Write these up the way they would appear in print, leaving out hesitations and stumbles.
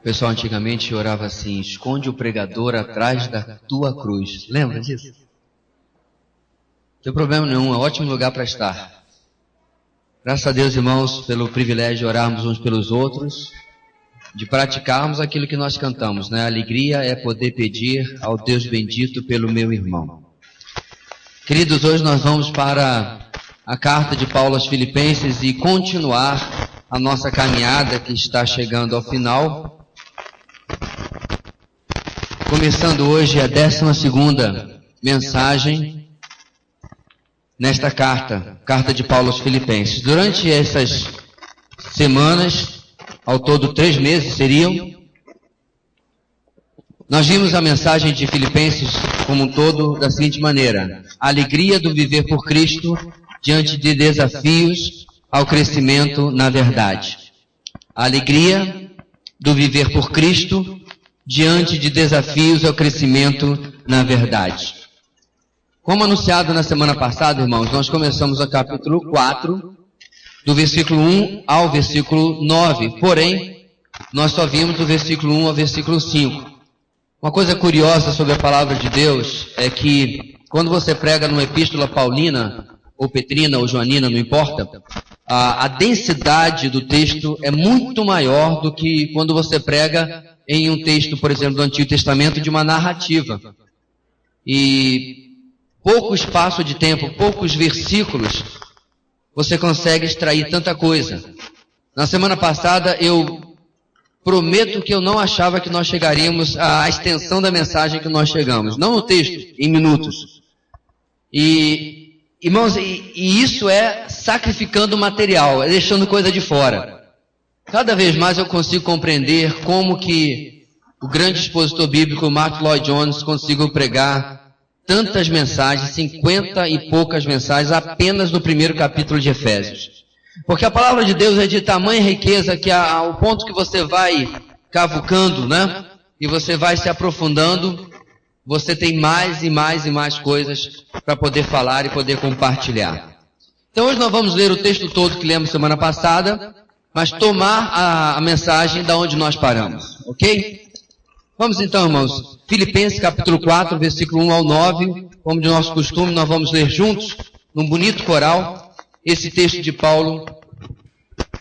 pessoal antigamente orava assim: esconde o pregador atrás da tua cruz. Lembra disso? Não tem problema nenhum, é um ótimo lugar para estar. Graças a Deus, irmãos, pelo privilégio de orarmos uns pelos outros, de praticarmos aquilo que nós cantamos, né? A alegria é poder pedir ao Deus bendito pelo meu irmão. Queridos, hoje nós vamos para a carta de Paulo aos Filipenses e continuar a nossa caminhada que está chegando ao final. Começando hoje a 12ª mensagem nesta carta de Paulo aos Filipenses. Durante essas semanas, ao todo 3 meses seriam, nós vimos a mensagem de Filipenses como um todo da seguinte maneira: a alegria do viver por Cristo diante de desafios ao crescimento na verdade. A alegria do viver por Cristo diante de desafios ao crescimento na verdade. Como anunciado na semana passada, irmãos, nós começamos o capítulo 4, do versículo 1 ao versículo 9. Porém, nós só vimos do versículo 1 ao versículo 5. Uma coisa curiosa sobre a palavra de Deus é que quando você prega numa epístola paulina, ou petrina, ou joanina, não importa, a densidade do texto é muito maior do que quando você prega em um texto, por exemplo, do Antigo Testamento, de uma narrativa. E pouco espaço de tempo, poucos versículos, você consegue extrair tanta coisa. Na semana passada eu prometo que eu não achava que nós chegaríamos à extensão da mensagem que nós chegamos. Não no texto, em minutos. E, irmãos, e isso é sacrificando material, é deixando coisa de fora. Cada vez mais eu consigo compreender como que o grande expositor bíblico Martyn Lloyd-Jones conseguiu pregar tantas mensagens, 50 e poucas mensagens, apenas no primeiro capítulo de Efésios. Porque a palavra de Deus é de tamanha riqueza que ao ponto que você vai cavucando, né? E você vai se aprofundando, você tem mais e mais e mais coisas para poder falar e poder compartilhar. Então hoje nós vamos ler o texto todo que lemos semana passada, mas tomar a mensagem da onde nós paramos, ok? Vamos então, irmãos, Filipenses capítulo 4, versículo 1 ao 9, como de nosso costume, nós vamos ler juntos, num bonito coral, esse texto de Paulo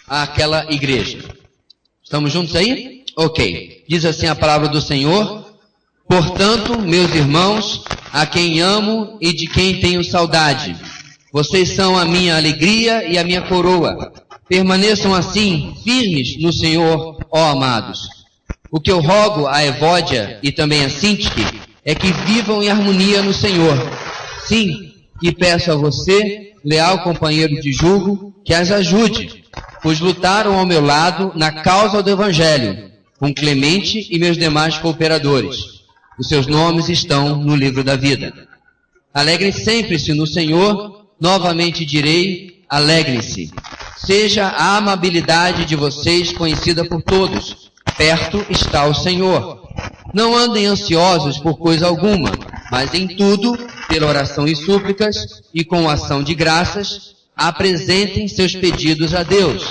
àquela igreja. Estamos juntos aí? Ok. Diz assim a palavra do Senhor: portanto, meus irmãos, a quem amo e de quem tenho saudade, vocês são a minha alegria e a minha coroa. Permaneçam assim, firmes no Senhor, ó amados. O que eu rogo a Evódia e também a Sintique é que vivam em harmonia no Senhor. Sim, e peço a você, leal companheiro de julgo, que as ajude, pois lutaram ao meu lado na causa do Evangelho, com Clemente e meus demais cooperadores. Os seus nomes estão no livro da vida. Alegrem sempre-se no Senhor, novamente direi, alegrem-se. Seja a amabilidade de vocês conhecida por todos. Perto está o Senhor. Não andem ansiosos por coisa alguma, mas em tudo, pela oração e súplicas, e com ação de graças, apresentem seus pedidos a Deus.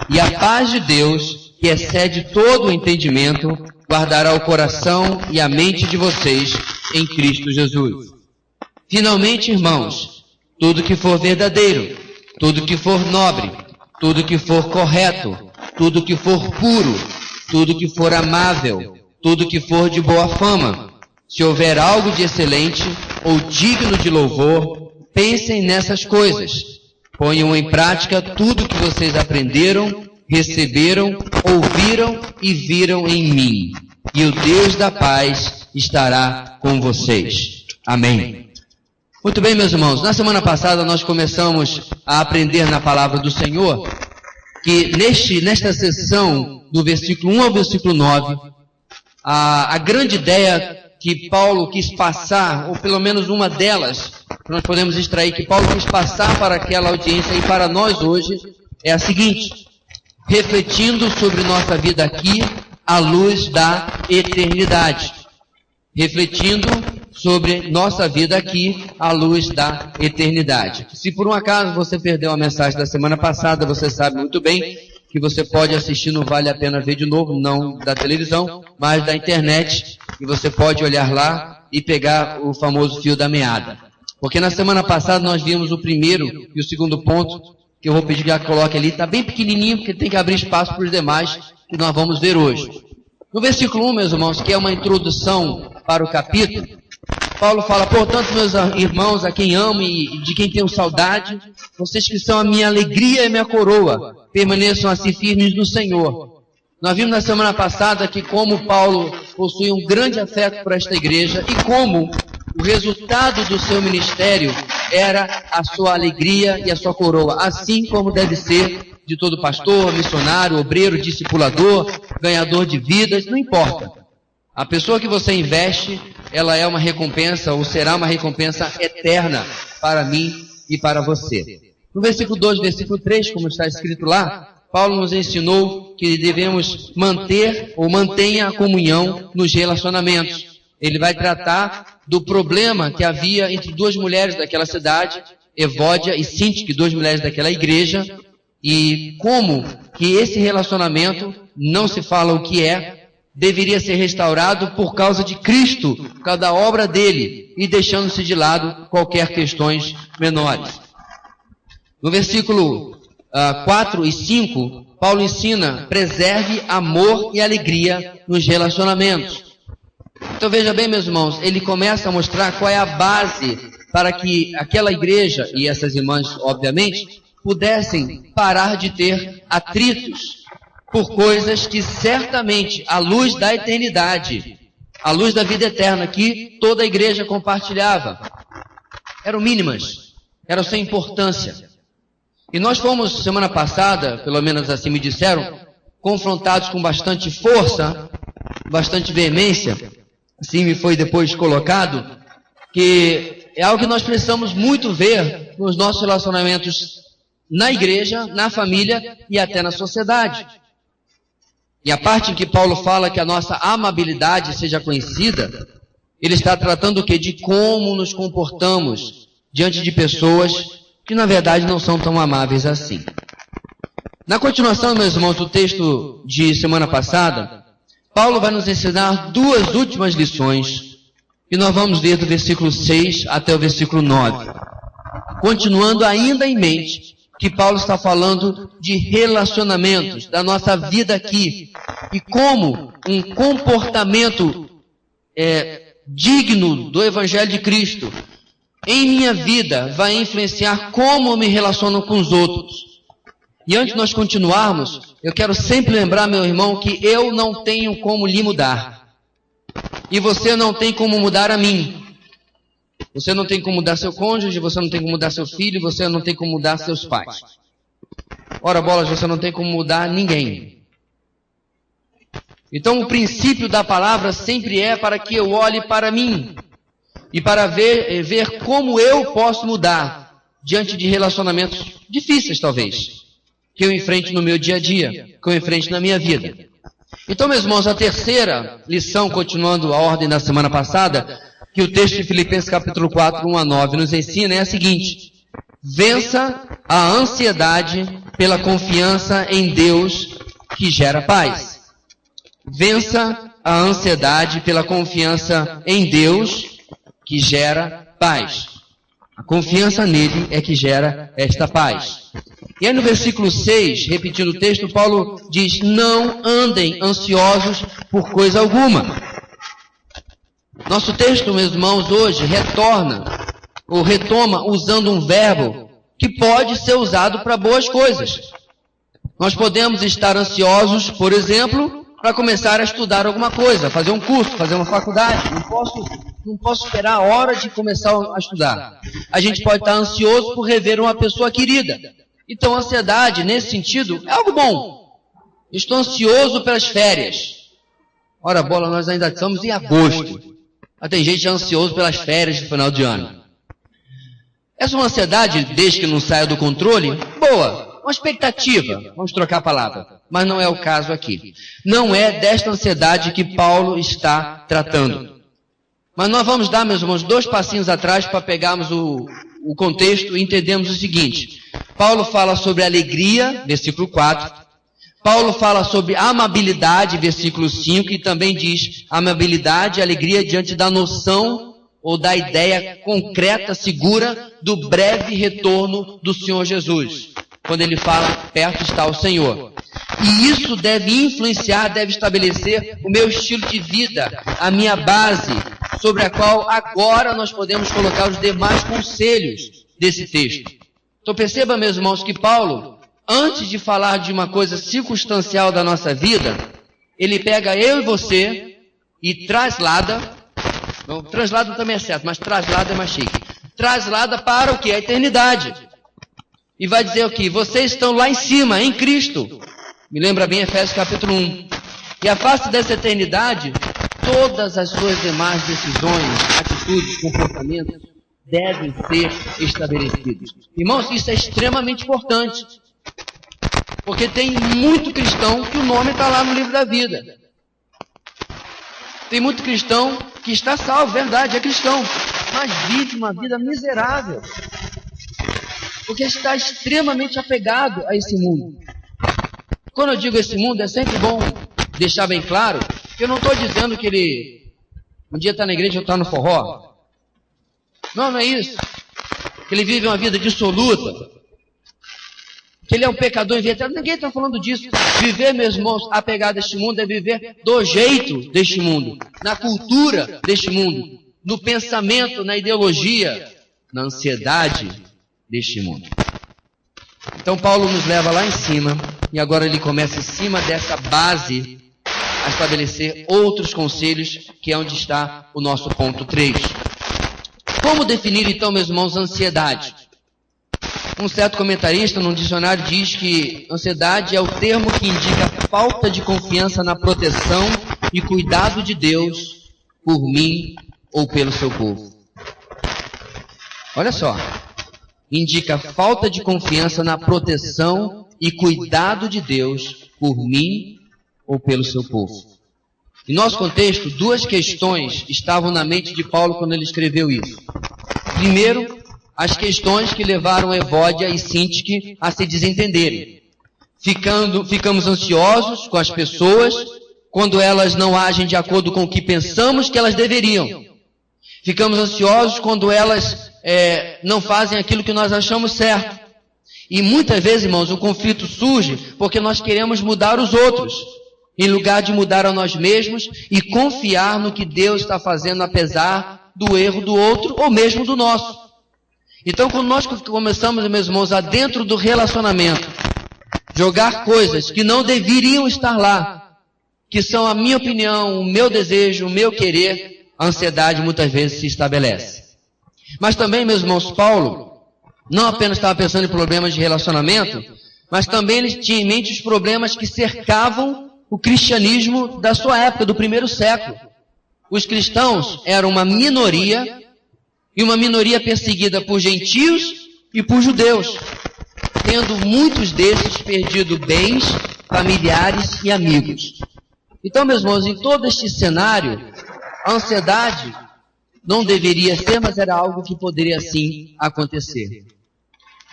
E a paz de Deus, que excede todo o entendimento, guardará o coração e a mente de vocês em Cristo Jesus. Finalmente, irmãos, tudo que for verdadeiro, tudo que for nobre, tudo que for correto, tudo que for puro, tudo que for amável, tudo que for de boa fama, se houver algo de excelente ou digno de louvor, pensem nessas coisas. Ponham em prática tudo que vocês aprenderam, receberam, ouviram e viram em mim. E o Deus da paz estará com vocês. Amém. Muito bem, meus irmãos. Na semana passada nós começamos a aprender na palavra do Senhor que nesta sessão, do versículo 1 ao versículo 9, a grande ideia que Paulo quis passar, ou pelo menos uma delas, nós podemos extrair que Paulo quis passar para aquela audiência e para nós hoje, é a seguinte: refletindo sobre nossa vida aqui à luz da eternidade. Refletindo sobre nossa vida aqui à luz da eternidade. Se por um acaso você perdeu a mensagem da semana passada, você sabe muito bem que você pode assistir no Vale a Pena Ver de novo, não da televisão, mas da internet, e você pode olhar lá e pegar o famoso fio da meada. Porque na semana passada nós vimos o primeiro e o segundo ponto, que eu vou pedir que ela coloque ali, está bem pequenininho, porque tem que abrir espaço para os demais, que nós vamos ver hoje. No versículo 1, meus irmãos, que é uma introdução para o capítulo, Paulo fala: portanto, meus irmãos, a quem amo e de quem tenho saudade, vocês que são a minha alegria e a minha coroa, permaneçam assim firmes no Senhor. Nós vimos na semana passada que como Paulo possui um grande afeto por esta igreja e como o resultado do seu ministério era a sua alegria e a sua coroa, assim como deve ser de todo pastor, missionário, obreiro, discipulador, ganhador de vidas, não importa. A pessoa que você investe, ela é uma recompensa, ou será uma recompensa eterna para mim e para você. No versículo 2, versículo 3, como está escrito lá, Paulo nos ensinou que devemos manter ou mantenha a comunhão nos relacionamentos. Ele vai tratar do problema que havia entre duas mulheres daquela cidade, Evódia e Sintique, duas mulheres daquela igreja, e como que esse relacionamento, não se fala o que é, deveria ser restaurado por causa de Cristo, por causa da obra dele, e deixando-se de lado qualquer questões menores. No versículo 4 e 5, Paulo ensina: preserve amor e alegria nos relacionamentos. Então veja bem, meus irmãos, ele começa a mostrar qual é a base para que aquela igreja, e essas irmãs, obviamente, pudessem parar de ter atritos por coisas que certamente, à luz da eternidade, à luz da vida eterna, que toda a igreja compartilhava, eram mínimas, eram sem importância. E nós fomos, semana passada, pelo menos assim me disseram, confrontados com bastante força, bastante veemência, assim me foi depois colocado, que é algo que nós precisamos muito ver nos nossos relacionamentos na igreja, na família e até na sociedade. E a parte em que Paulo fala que a nossa amabilidade seja conhecida, ele está tratando o quê? De como nos comportamos diante de pessoas que na verdade não são tão amáveis assim. Na continuação, meus irmãos, do texto de semana passada, Paulo vai nos ensinar duas últimas lições, que nós vamos ler do versículo 6 até o versículo 9. Continuando ainda em mente que Paulo está falando de relacionamentos, da nossa vida aqui, e como um comportamento digno do Evangelho de Cristo em minha vida vai influenciar como eu me relaciono com os outros. E antes de nós continuarmos, eu quero sempre lembrar, meu irmão, que eu não tenho como lhe mudar. E você não tem como mudar a mim. Você não tem como mudar seu cônjuge, você não tem como mudar seu filho, você não tem como mudar seus pais. Ora bolas, você não tem como mudar ninguém. Então o princípio da palavra sempre é para que eu olhe para mim. E para ver como eu posso mudar diante de relacionamentos difíceis, talvez, que eu enfrente no meu dia a dia, que eu enfrente na minha vida. Então, meus irmãos, a terceira lição, continuando a ordem da semana passada, que o texto de Filipenses capítulo 4, 1 a 9 nos ensina, é a seguinte: vença a ansiedade pela confiança em Deus que gera paz. Vença a ansiedade pela confiança em Deus que gera paz. A confiança nele é que gera esta paz. E aí no versículo 6, repetindo o texto, Paulo diz: não andem ansiosos por coisa alguma. Nosso texto, meus irmãos, hoje retoma usando um verbo que pode ser usado para boas coisas. Nós podemos estar ansiosos, por exemplo, para começar a estudar alguma coisa, fazer um curso, fazer uma faculdade. Não posso esperar a hora de começar a estudar. A gente pode estar ansioso por rever uma pessoa querida. Então, a ansiedade, nesse sentido, é algo bom. Estou ansioso pelas férias. Ora, bola, nós ainda estamos em agosto. Mas tem gente ansioso pelas férias de final de ano. Essa é uma ansiedade, desde que não saia do controle, boa, uma expectativa, vamos trocar a palavra, mas não é o caso aqui. Não é desta ansiedade que Paulo está tratando. Mas nós vamos dar, meus irmãos, 2 passinhos atrás para pegarmos o contexto e entendermos o seguinte. Paulo fala sobre alegria, versículo 4, Paulo fala sobre amabilidade, versículo 5, e também diz amabilidade e alegria diante da noção ou da ideia concreta, segura, do breve retorno do Senhor Jesus. Quando ele fala, perto está o Senhor. E isso deve influenciar, deve estabelecer o meu estilo de vida, a minha base, sobre a qual agora nós podemos colocar os demais conselhos desse texto. Então perceba, meus irmãos, que Paulo, antes de falar de uma coisa circunstancial da nossa vida, ele pega eu e você e traslada, não, traslada também é certo, mas traslada é mais chique, traslada para o que? A eternidade. E vai dizer o que? Vocês estão lá em cima, em Cristo. Me lembra bem Efésios capítulo 1. E a face dessa eternidade, todas as suas demais decisões, atitudes, comportamentos, devem ser estabelecidos. Irmãos, isso é extremamente importante. Porque tem muito cristão que o nome está lá no livro da vida. Tem muito cristão que está salvo, verdade, é cristão, mas vive uma vida miserável. Porque está extremamente apegado a esse mundo. Quando eu digo esse mundo, é sempre bom deixar bem claro que eu não estou dizendo que ele um dia está na igreja ou está no forró. Não, não é isso. Que ele vive uma vida dissoluta. Que ele é um pecador inveterado. Ninguém está falando disso. Viver, meus irmãos, apegado a este mundo é viver do jeito deste mundo, na cultura deste mundo, no pensamento, na ideologia, na ansiedade deste mundo. Então Paulo nos leva lá em cima, e agora ele começa em cima dessa base a estabelecer outros conselhos, que é onde está o nosso ponto 3. Como definir então, meus irmãos, ansiedade? Um certo comentarista num dicionário diz que ansiedade é o termo que indica falta de confiança na proteção e cuidado de Deus por mim ou pelo seu povo. Olha só. Indica falta de confiança na proteção e cuidado de Deus por mim ou pelo seu povo. Em nosso contexto, duas questões estavam na mente de Paulo quando ele escreveu isso. Primeiro, as questões que levaram Evódia e Sintique a se desentenderem. Ficamos ansiosos com as pessoas quando elas não agem de acordo com o que pensamos que elas deveriam. Ficamos ansiosos quando elas não fazem aquilo que nós achamos certo. E muitas vezes, irmãos, o conflito surge porque nós queremos mudar os outros, em lugar de mudar a nós mesmos e confiar no que Deus está fazendo, apesar do erro do outro ou mesmo do nosso. Então, quando nós começamos, meus irmãos, a dentro do relacionamento, jogar coisas que não deveriam estar lá, que são a minha opinião, o meu desejo, o meu querer, a ansiedade muitas vezes se estabelece. Mas também, meus irmãos, Paulo não apenas estava pensando em problemas de relacionamento, mas também ele tinha em mente os problemas que cercavam o cristianismo da sua época, do primeiro século. Os cristãos eram uma minoria, e uma minoria perseguida por gentios e por judeus, tendo muitos desses perdido bens, familiares e amigos. Então, meus irmãos, em todo este cenário, a ansiedade não deveria ser, mas era algo que poderia sim acontecer.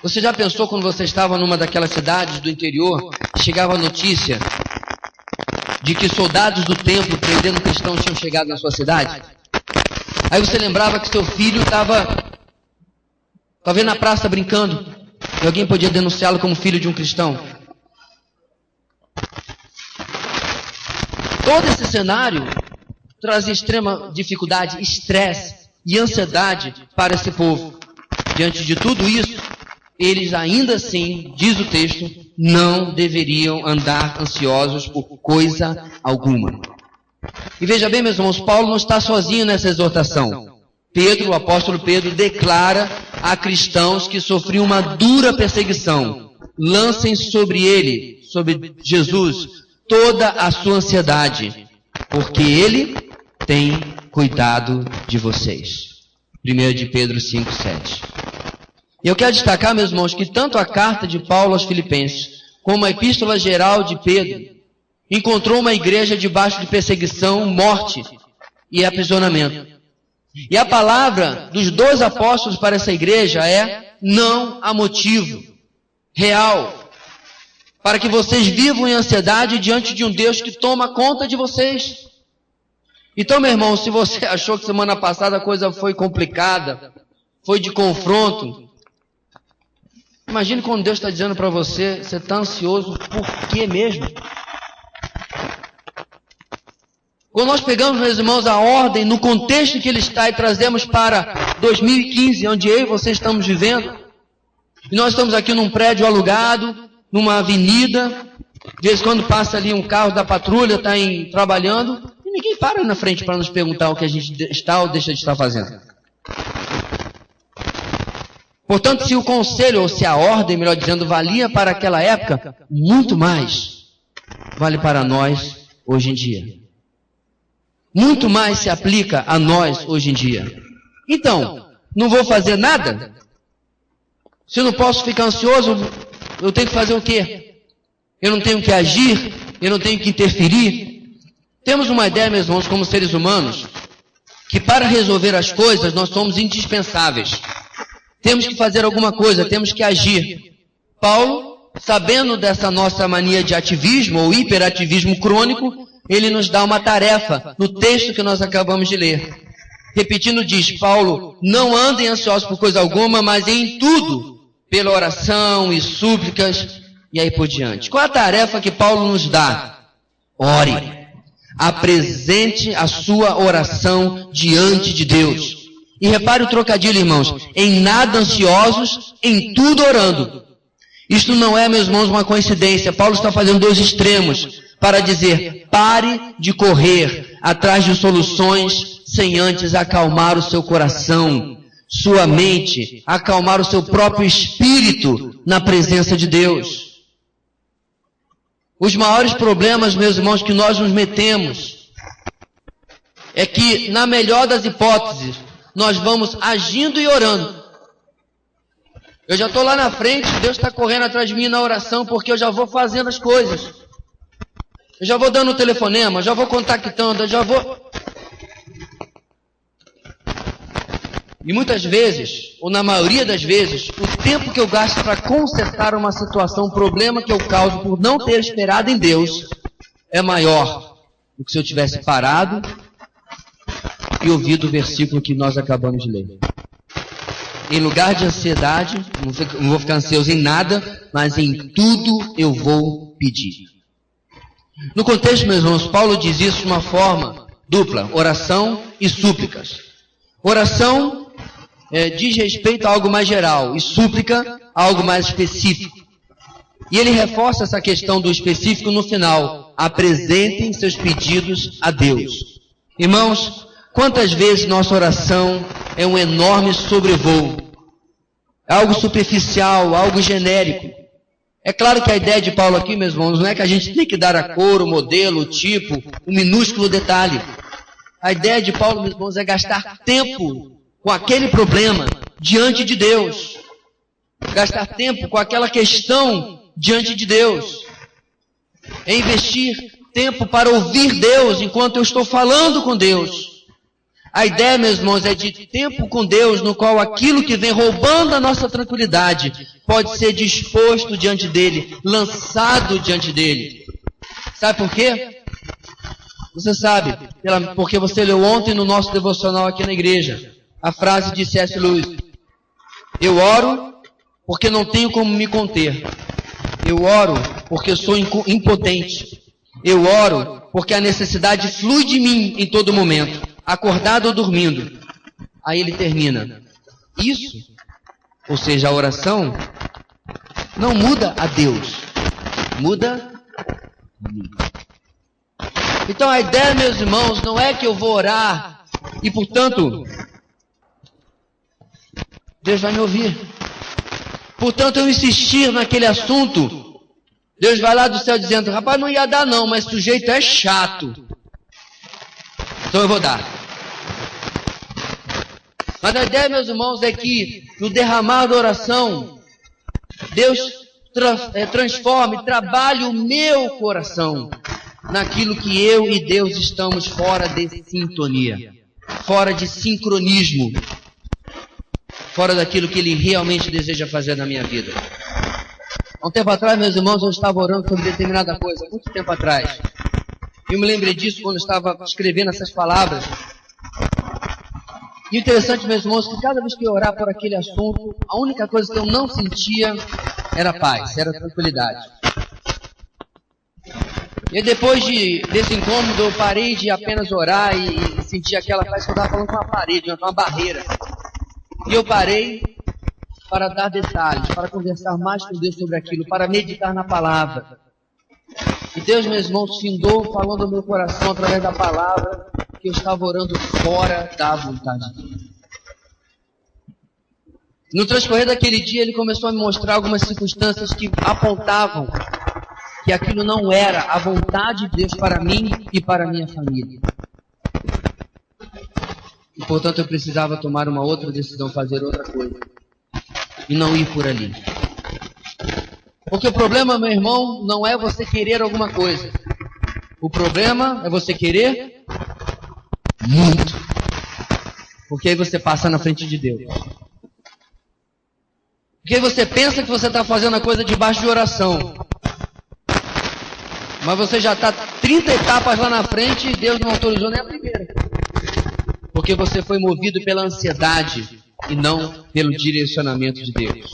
Você já pensou quando você estava numa daquelas cidades do interior, chegava a notícia de que soldados do templo prendendo cristãos tinham chegado na sua cidade? Aí você lembrava que seu filho estava talvez na praça brincando, e alguém podia denunciá-lo como filho de um cristão. Todo esse cenário trazia extrema dificuldade, estresse e ansiedade para esse povo. Diante de tudo isso, eles ainda assim, diz o texto, não deveriam andar ansiosos por coisa alguma. E veja bem, meus irmãos, Paulo não está sozinho nessa exortação. Pedro, o apóstolo Pedro, declara a cristãos que sofriam uma dura perseguição. Lancem sobre ele, sobre Jesus, toda a sua ansiedade, porque ele tem cuidado de vocês. 1 de Pedro 5:7. E eu quero destacar, meus irmãos, que tanto a carta de Paulo aos Filipenses, como a epístola geral de Pedro, encontrou uma igreja debaixo de perseguição, morte e aprisionamento. E a palavra dos dois apóstolos para essa igreja é: não há motivo real para que vocês vivam em ansiedade diante de um Deus que toma conta de vocês. Então, meu irmão, se você achou que semana passada a coisa foi complicada, foi de confronto, imagine quando Deus está dizendo para você, você está ansioso por quê mesmo? Quando nós pegamos, meus irmãos, a ordem no contexto que ele está e trazemos para 2015, onde eu e você estamos vivendo, e nós estamos aqui num prédio alugado, numa avenida, de vez em quando passa ali um carro da patrulha, está trabalhando, e ninguém para na frente para nos perguntar o que a gente está ou deixa de estar fazendo. Portanto, se o conselho, ou se a ordem, melhor dizendo, valia para aquela época, muito mais vale para nós hoje em dia. Muito mais se aplica a nós hoje em dia. Então, não vou fazer nada? Se eu não posso ficar ansioso, eu tenho que fazer o quê? Eu não tenho que agir? Eu não tenho que interferir? Temos uma ideia, meus irmãos, como seres humanos, que para resolver as coisas nós somos indispensáveis. Temos que fazer alguma coisa, temos que agir. Paulo, sabendo dessa nossa mania de ativismo ou hiperativismo crônico, ele nos dá uma tarefa no texto que nós acabamos de ler. Repetindo, diz Paulo, não andem ansiosos por coisa alguma, mas em tudo, pela oração e súplicas, e aí por diante. Qual a tarefa que Paulo nos dá? Ore. Apresente a sua oração diante de Deus. E repare o trocadilho, irmãos. Em nada ansiosos, em tudo orando. Isto não é, meus irmãos, uma coincidência. Paulo está fazendo dois extremos para dizer, pare de correr atrás de soluções sem antes acalmar o seu coração, sua mente, acalmar o seu próprio espírito na presença de Deus. Os maiores problemas, meus irmãos, que nós nos metemos é que, na melhor das hipóteses, nós vamos agindo e orando. Eu já estou lá na frente, Deus está correndo atrás de mim na oração, porque eu já vou fazendo as coisas. Eu já vou dando o telefonema, já vou contactando, eu já vou... E muitas vezes, ou na maioria das vezes, o tempo que eu gasto para consertar uma situação, um problema que eu causo por não ter esperado em Deus, é maior do que se eu tivesse parado e ouvido o versículo que nós acabamos de ler. Em lugar de ansiedade, não vou ficar ansioso em nada, mas em tudo eu vou pedir. No contexto, meus irmãos, Paulo diz isso de uma forma dupla, oração e súplicas. Oração diz respeito a algo mais geral e súplica a algo mais específico. E ele reforça essa questão do específico no final. Apresentem seus pedidos a Deus. Irmãos, quantas vezes nossa oração é um enorme sobrevoo? Algo superficial, algo genérico. É claro que a ideia de Paulo aqui, meus irmãos, não é que a gente tem que dar a cor, o modelo, o tipo, o minúsculo detalhe. A ideia de Paulo, meus irmãos, é gastar tempo com aquele problema diante de Deus. Gastar tempo com aquela questão diante de Deus. É investir tempo para ouvir Deus enquanto eu estou falando com Deus. A ideia, meus irmãos, é de tempo com Deus, no qual aquilo que vem roubando a nossa tranquilidade pode ser disposto diante dele, lançado diante dele. Sabe por quê? Você sabe, porque você leu ontem no nosso devocional aqui na igreja, a frase de C.S. Lewis: eu oro porque não tenho como me conter. Eu oro porque sou impotente. Eu oro porque a necessidade flui de mim em todo momento, acordado ou dormindo. Aí ele termina. Isso, ou seja, a oração, não muda a Deus, muda a mim. Então a ideia, meus irmãos, não é que eu vou orar e, portanto, Deus vai me ouvir. Portanto, eu insistir naquele assunto, Deus vai lá do céu dizendo, rapaz, não ia dar não, mas o sujeito é chato. Então eu vou dar. Mas a ideia, meus irmãos, é que no derramar da oração, Deus transforme, trabalhe o meu coração naquilo que eu e Deus estamos fora de sintonia, fora de sincronismo, fora daquilo que Ele realmente deseja fazer na minha vida. Há um tempo atrás, meus irmãos, eu estava orando sobre determinada coisa, muito tempo atrás. Eu me lembrei disso quando eu estava escrevendo essas palavras. E o interessante, meus irmãos, que cada vez que eu orar por aquele assunto, a única coisa que eu não sentia era paz, era tranquilidade. E depois desse incômodo, eu parei de apenas orar e sentir aquela paz que eu estava falando com uma parede, com uma barreira. E eu parei para dar detalhes, para conversar mais com Deus sobre aquilo, para meditar na palavra. E Deus, meus irmãos, findou falando ao meu coração através da palavra que eu estava orando fora da vontade dele. No transcorrer daquele dia, ele começou a me mostrar algumas circunstâncias que apontavam que aquilo não era a vontade de Deus para mim e para a minha família. E, portanto, eu precisava tomar uma outra decisão, fazer outra coisa. E não ir por ali. Porque o problema, meu irmão, não é você querer alguma coisa. O problema é você querer muito. Porque aí você passa na frente de Deus. Porque aí você pensa que você está fazendo a coisa debaixo de oração. Mas você já está 30 etapas lá na frente e Deus não autorizou nem a primeira. Porque você foi movido pela ansiedade e não pelo direcionamento de Deus.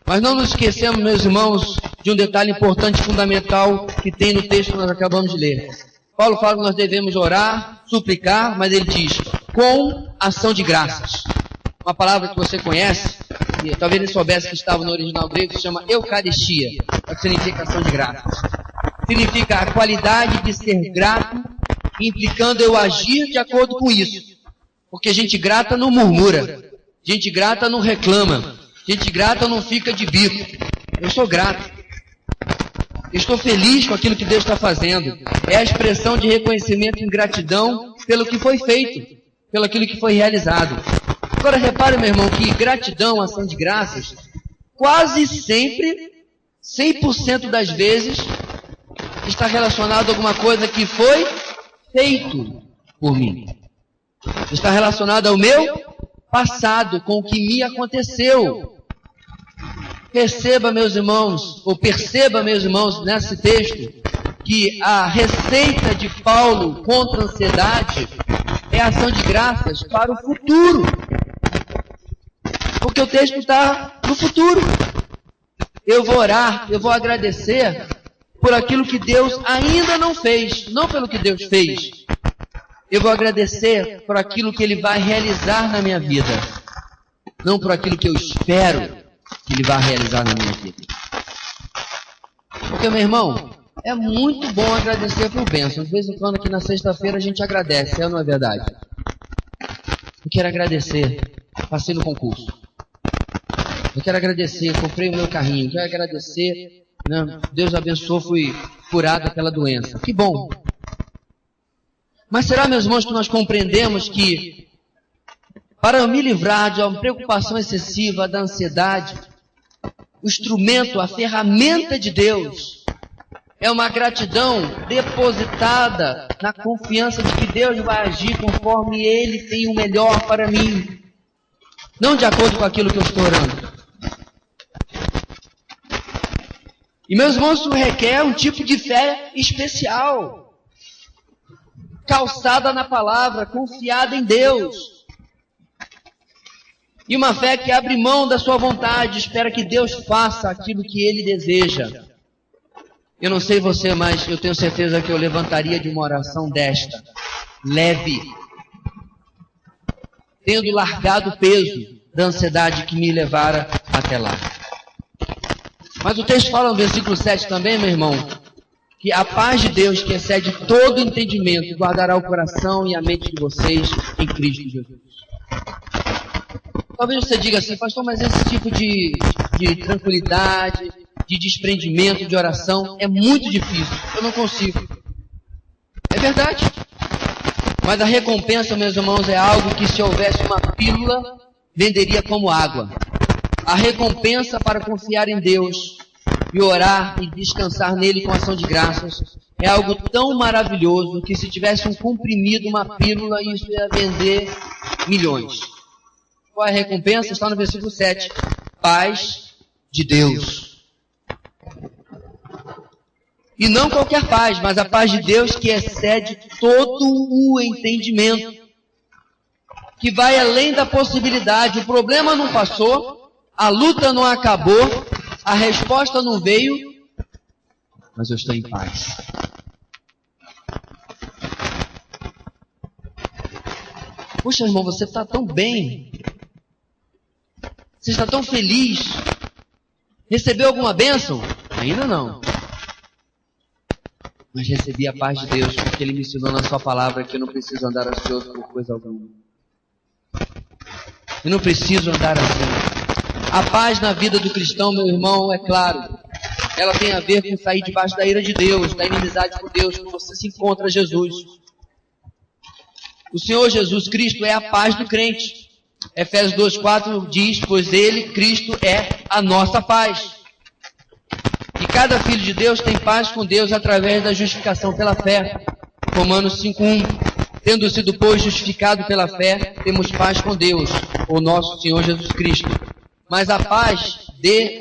Mas não nos esquecemos, meus irmãos, de um detalhe importante, fundamental, que tem no texto que nós acabamos de ler. Paulo fala que nós devemos orar, suplicar, mas ele diz, com ação de graças. Uma palavra que você conhece, e talvez ele soubesse que estava no original grego, se chama Eucaristia, que significa ação de graças. Significa a qualidade de ser grato, implicando eu agir de acordo com isso. Porque gente grata não murmura, gente grata não reclama, gente grata não fica de bico. Eu sou grato. Estou feliz com aquilo que Deus está fazendo. É a expressão de reconhecimento e gratidão pelo que foi feito, pelo aquilo que foi realizado. Agora repare, meu irmão, que gratidão, ação de graças, quase sempre, 100% das vezes, está relacionado a alguma coisa que foi feito por mim. Está relacionado ao meu passado, com o que me aconteceu. Perceba, meus irmãos, nesse texto, que a receita de Paulo contra a ansiedade é a ação de graças para o futuro. Porque o texto está no futuro. Eu vou orar, eu vou agradecer por aquilo que Deus ainda não fez, não pelo que Deus fez. Eu vou agradecer por aquilo que Ele vai realizar na minha vida, não por aquilo que eu espero que Ele vai realizar na minha vida. Porque, meu irmão, é muito bom agradecer por bênção. De vez em quando aqui na sexta-feira a gente agradece, é ou não é verdade? Eu quero agradecer, passei no concurso. Eu quero agradecer, comprei o meu carrinho. Eu quero agradecer, né? Deus abençoou, fui curado daquela doença. Que bom. Mas será, meus irmãos, que nós compreendemos que para eu me livrar de uma preocupação excessiva, da ansiedade, o instrumento, a ferramenta de Deus é uma gratidão depositada na confiança de que Deus vai agir conforme Ele tem o melhor para mim, não de acordo com aquilo que eu estou orando. E, meus irmãos, isso requer um tipo de fé especial, calçada na palavra, confiada em Deus. E uma fé que abre mão da sua vontade, espera que Deus faça aquilo que Ele deseja. Eu não sei você, mas eu tenho certeza que eu levantaria de uma oração desta, leve, tendo largado o peso da ansiedade que me levara até lá. Mas o texto fala no versículo 7 também, meu irmão, que a paz de Deus, que excede todo entendimento, guardará o coração e a mente de vocês em Cristo Jesus. Talvez você diga assim, pastor, mas esse tipo de tranquilidade, de desprendimento, de oração, é muito difícil, eu não consigo. É verdade. Mas a recompensa, meus irmãos, é algo que se houvesse uma pílula, venderia como água. A recompensa para confiar em Deus e orar e descansar nele com ação de graças é algo tão maravilhoso que se tivesse um comprimido, uma pílula, isso ia vender milhões. Qual é a recompensa? Está no versículo 7. Paz de Deus, E não qualquer paz, mas a paz de Deus que excede todo o entendimento, que vai além da possibilidade. O problema não passou, a luta não acabou, a resposta não veio, mas eu estou em paz. Puxa, irmão, você está tão bem, você está tão feliz. Recebeu alguma bênção? Ainda não. Mas recebi a paz de Deus, porque Ele me ensinou na sua palavra que eu não preciso andar ansioso por coisa alguma. Eu não preciso andar assim. A paz na vida do cristão, meu irmão, é claro, ela tem a ver com sair debaixo da ira de Deus, da inimizade com Deus, quando você se encontra Jesus. O Senhor Jesus Cristo é a paz do crente. Efésios 2,4 diz, pois Ele, Cristo, é a nossa paz. E cada filho de Deus tem paz com Deus através da justificação pela fé. Romanos 5,1. Tendo sido, pois, justificado pela fé, temos paz com Deus, o nosso Senhor Jesus Cristo. Mas a paz de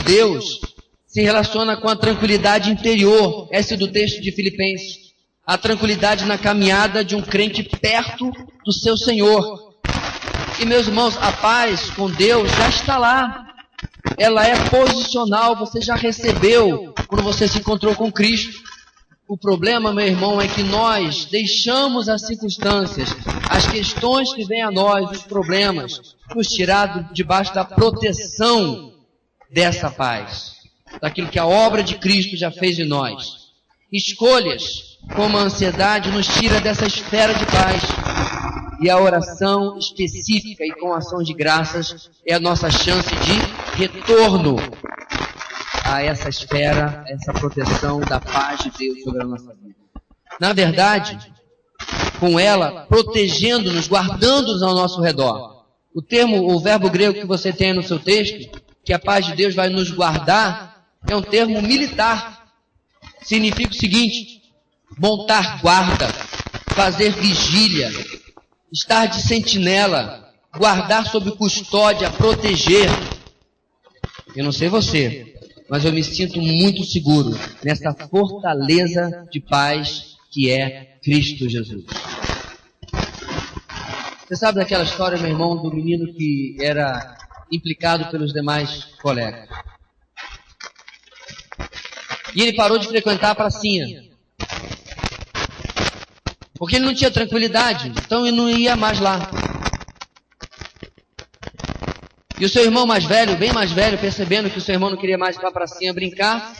Deus se relaciona com a tranquilidade interior, essa é do texto de Filipenses. A tranquilidade na caminhada de um crente perto do seu Senhor. E, meus irmãos, a paz com Deus já está lá. Ela é posicional, você já recebeu quando você se encontrou com Cristo. O problema, meu irmão, é que nós deixamos as circunstâncias, as questões que vêm a nós, os problemas, nos tirar debaixo da proteção dessa paz, daquilo que a obra de Cristo já fez em nós. Escolhas como a ansiedade nos tira dessa esfera de paz. E a oração específica e com ação de graças é a nossa chance de retorno a essa esfera, essa proteção da paz de Deus sobre a nossa vida. Na verdade, com ela, protegendo-nos, guardando-nos ao nosso redor. O verbo grego que você tem no seu texto, que a paz de Deus vai nos guardar, é um termo militar. Significa o seguinte: montar guarda, fazer vigília, estar de sentinela, guardar sob custódia, proteger. Eu não sei você, mas eu me sinto muito seguro nessa fortaleza de paz que é Cristo Jesus. Você sabe daquela história, meu irmão, do menino que era implicado pelos demais colegas? E ele parou de frequentar a pracinha, porque ele não tinha tranquilidade, então ele não ia mais lá. E o seu irmão mais velho, bem mais velho, percebendo que o seu irmão não queria mais ir para a pracinha brincar,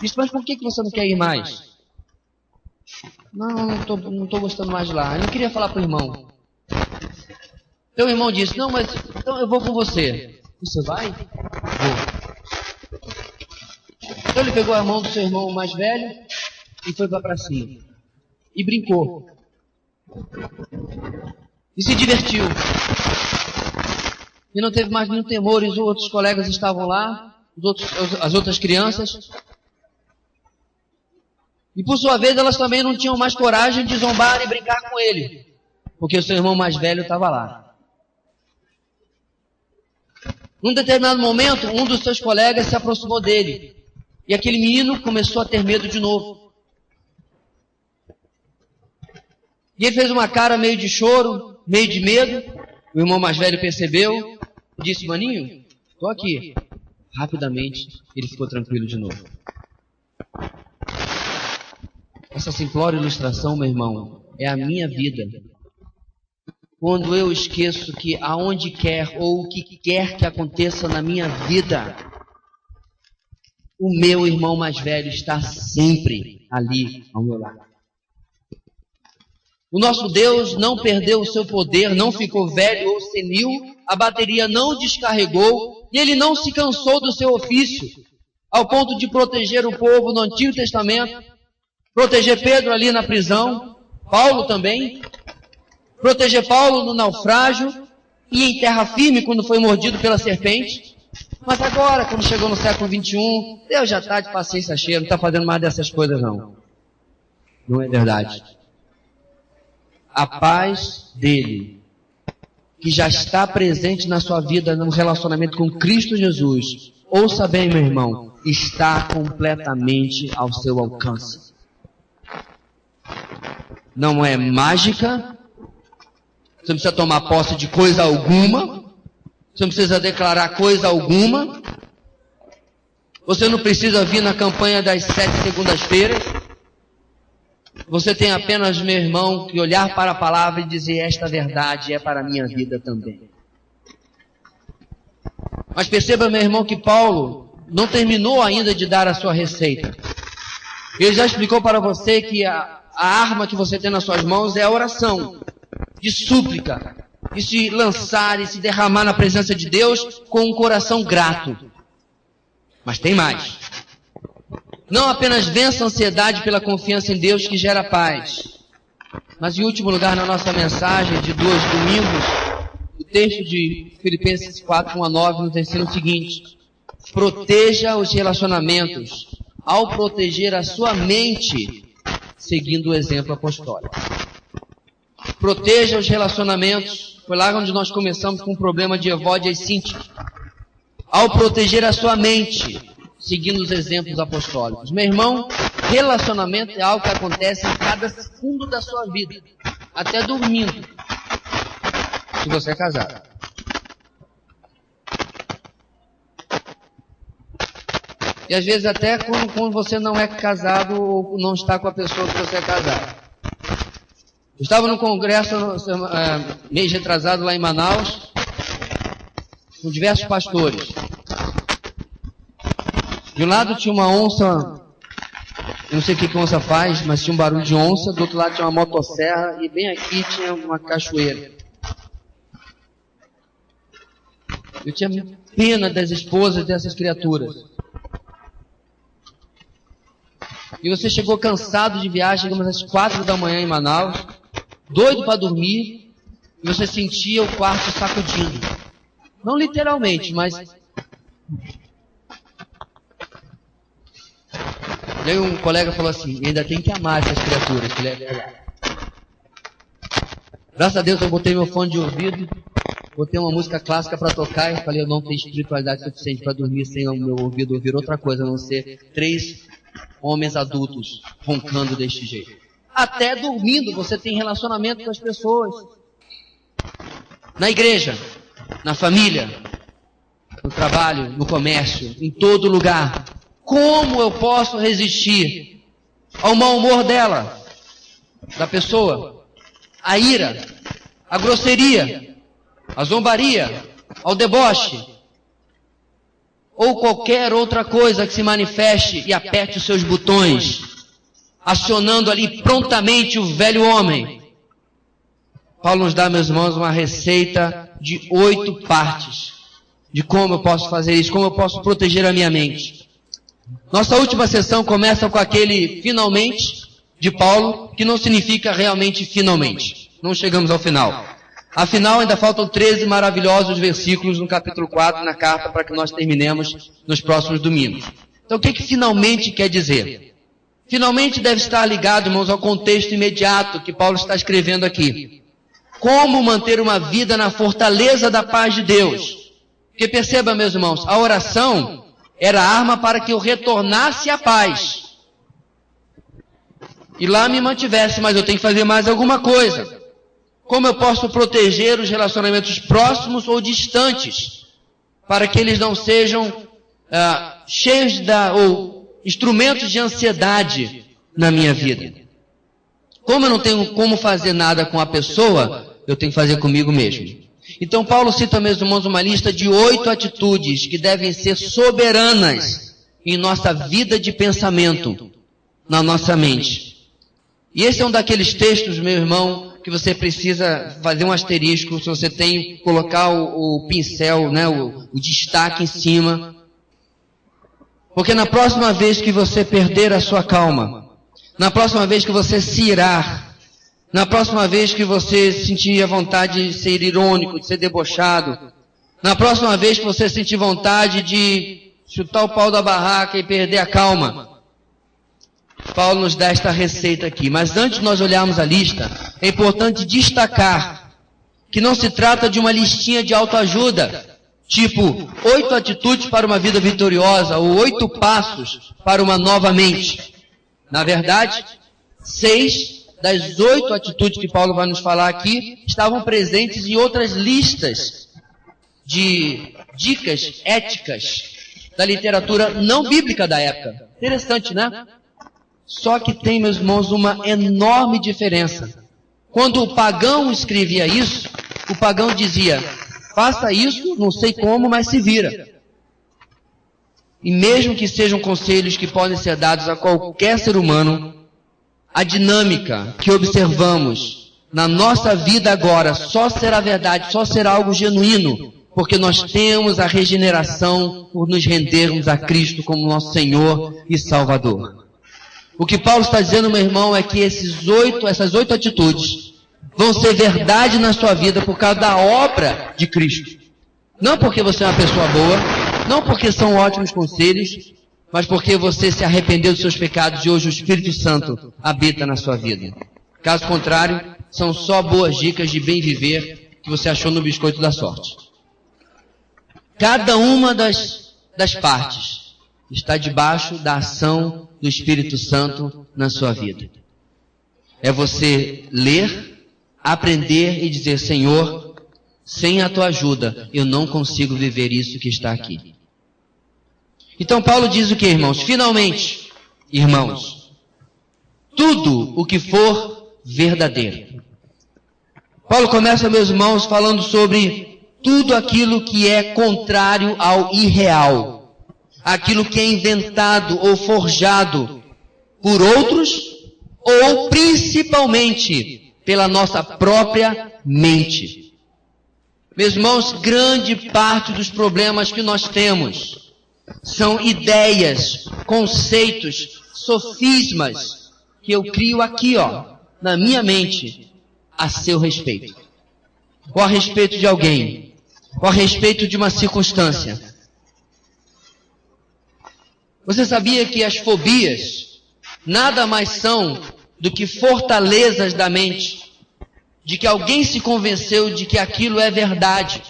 disse, mas por que você não quer ir mais? Não estou gostando mais de lá. Eu não queria falar para o irmão. Então o irmão disse, não, mas então eu vou com você. Você vai? Vou. Então ele pegou a mão do seu irmão mais velho e foi para a pracinha. E brincou. E se divertiu. E não teve mais nenhum temor, e os outros colegas estavam lá, as outras crianças. E por sua vez elas também não tinham mais coragem de zombar e brincar com ele, porque o seu irmão mais velho estava lá. Num determinado momento, um dos seus colegas se aproximou dele, e aquele menino começou a ter medo de novo. E ele fez uma cara meio de choro, meio de medo. O irmão mais velho percebeu e disse, maninho, estou aqui. Rapidamente, ele ficou tranquilo de novo. Essa simplória ilustração, meu irmão, é a minha vida. Quando eu esqueço que aonde quer ou o que quer que aconteça na minha vida, o meu irmão mais velho está sempre ali ao meu lado. O nosso Deus não perdeu o seu poder, não ficou velho ou senil, a bateria não descarregou e ele não se cansou do seu ofício, ao ponto de proteger o povo no Antigo Testamento, proteger Pedro ali na prisão, Paulo também, proteger Paulo no naufrágio e em terra firme quando foi mordido pela serpente. Mas agora, quando chegou no século 21, Deus já está de paciência cheia, não está fazendo mais dessas coisas não. Não é verdade. A paz dele, que já está presente na sua vida no relacionamento com Cristo Jesus, ouça bem, meu irmão, está completamente ao seu alcance. Não é mágica, você não precisa tomar posse de coisa alguma, você não precisa declarar coisa alguma, você não precisa vir na campanha das 7 segundas-feiras, você tem apenas, meu irmão, que olhar para a palavra e dizer: esta verdade é para a minha vida também. Mas perceba, meu irmão, que Paulo não terminou ainda de dar a sua receita. Ele já explicou para você que a arma que você tem nas suas mãos é a oração, de súplica, de se lançar e se derramar na presença de Deus com um coração grato. Mas tem mais. Não apenas vença a ansiedade pela confiança em Deus que gera paz, mas em último lugar, na nossa mensagem de 2 domingos, o texto de Filipenses 4, 1 a 9 nos ensina o seguinte: proteja os relacionamentos ao proteger a sua mente, seguindo o exemplo apostólico. Proteja os relacionamentos. Foi lá onde nós começamos com o problema de Evódia e Síntica. Ao proteger a sua mente, seguindo os exemplos apostólicos. Meu irmão, relacionamento é algo que acontece em cada segundo da sua vida, até dormindo, se você é casado. E às vezes até quando você não é casado ou não está com a pessoa que você é casado. Eu estava no congresso mês retrasado lá em Manaus, com diversos pastores. De um lado tinha uma onça, eu não sei o que a onça faz, mas tinha um barulho de onça. Do outro lado tinha uma motosserra e bem aqui tinha uma cachoeira. Eu tinha pena das esposas dessas criaturas. E você chegou cansado de viagem, chegamos às 4 da manhã em Manaus, doido para dormir, e você sentia o quarto sacudindo. Não literalmente, mas... Daí um colega falou assim: ainda tem que amar essas criaturas, que é verdade. Graças a Deus eu botei meu fone de ouvido, botei uma música clássica para tocar e falei: eu não tenho espiritualidade suficiente para dormir sem o meu ouvido ouvir outra coisa, a não ser 3 homens adultos roncando deste jeito. Até dormindo você tem relacionamento com as pessoas. Na igreja, na família, no trabalho, no comércio, em todo lugar. Como eu posso resistir ao mau humor dela, da pessoa, a ira, a grosseria, a zombaria, ao deboche, ou qualquer outra coisa que se manifeste e aperte os seus botões, acionando ali prontamente o velho homem? Paulo nos dá, meus irmãos, uma receita de 8 partes de como eu posso fazer isso, como eu posso proteger a minha mente. Nossa última sessão começa com aquele finalmente de Paulo, que não significa realmente finalmente. Não chegamos ao final. Afinal, ainda faltam 13 maravilhosos versículos no capítulo 4, na carta, para que nós terminemos nos próximos domingos. Então, o que finalmente quer dizer? Finalmente deve estar ligado, irmãos, ao contexto imediato que Paulo está escrevendo aqui. Como manter uma vida na fortaleza da paz de Deus? Porque perceba, meus irmãos, a oração era a arma para que eu retornasse à paz. E lá me mantivesse, mas eu tenho que fazer mais alguma coisa. Como eu posso proteger os relacionamentos próximos ou distantes, para que eles não sejam cheios ou instrumentos de ansiedade na minha vida? Como eu não tenho como fazer nada com a pessoa, eu tenho que fazer comigo mesmo. Então Paulo cita, meus irmãos, uma lista de 8 atitudes que devem ser soberanas em nossa vida de pensamento, na nossa mente. E esse é um daqueles textos, meu irmão, que você precisa fazer um asterisco, se você tem, colocar o pincel, né, o destaque em cima. Porque na próxima vez que você perder a sua calma, na próxima vez que você se irar, na próxima vez que você sentir a vontade de ser irônico, de ser debochado, na próxima vez que você sentir vontade de chutar o pau da barraca e perder a calma, Paulo nos dá esta receita aqui. Mas antes de nós olharmos a lista, é importante destacar que não se trata de uma listinha de autoajuda, Tipo, 8 atitudes para uma vida vitoriosa, ou 8 passos para uma nova mente. Na verdade, 6 das 8 atitudes que Paulo vai nos falar aqui estavam presentes em outras listas de dicas éticas da literatura não bíblica da época. Interessante, né? Só que tem, meus irmãos, uma enorme diferença. Quando o pagão escrevia isso, o pagão dizia: faça isso, não sei como, mas se vira. E mesmo que sejam conselhos que podem ser dados a qualquer ser humano, a dinâmica que observamos na nossa vida agora só será verdade, só será algo genuíno, porque nós temos a regeneração por nos rendermos a Cristo como nosso Senhor e Salvador. O que Paulo está dizendo, meu irmão, é que essas 8 atitudes vão ser verdade na sua vida por causa da obra de Cristo. Não porque você é uma pessoa boa, não porque são ótimos conselhos, mas porque você se arrependeu dos seus pecados e hoje o Espírito Santo habita na sua vida. Caso contrário, são só boas dicas de bem viver que você achou no biscoito da sorte. Cada uma das partes está debaixo da ação do Espírito Santo na sua vida. É você ler, aprender e dizer: Senhor, sem a tua ajuda, eu não consigo viver isso que está aqui. Então Paulo diz o que, irmãos? Finalmente, irmãos, tudo o que for verdadeiro. Paulo começa, meus irmãos, falando sobre tudo aquilo que é contrário ao irreal, aquilo que é inventado ou forjado por outros, ou principalmente pela nossa própria mente. Meus irmãos, grande parte dos problemas que nós temos são ideias, conceitos, sofismas que eu crio aqui, na minha mente, a seu respeito. Ou a respeito de alguém, ou a respeito de uma circunstância. Você sabia que as fobias nada mais são do que fortalezas da mente, de que alguém se convenceu de que aquilo é verdade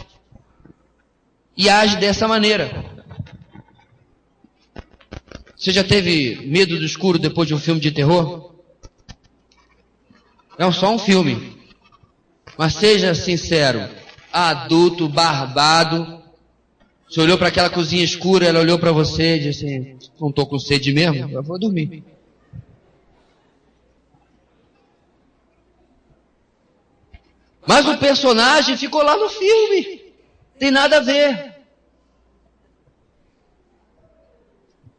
e age dessa maneira? Você já teve medo do escuro depois de um filme de terror? É só um filme. Mas seja sincero, adulto, barbado, você olhou para aquela cozinha escura, ela olhou para você e disse assim: não estou com sede mesmo, eu vou dormir. Mas o personagem ficou lá no filme. Tem nada a ver.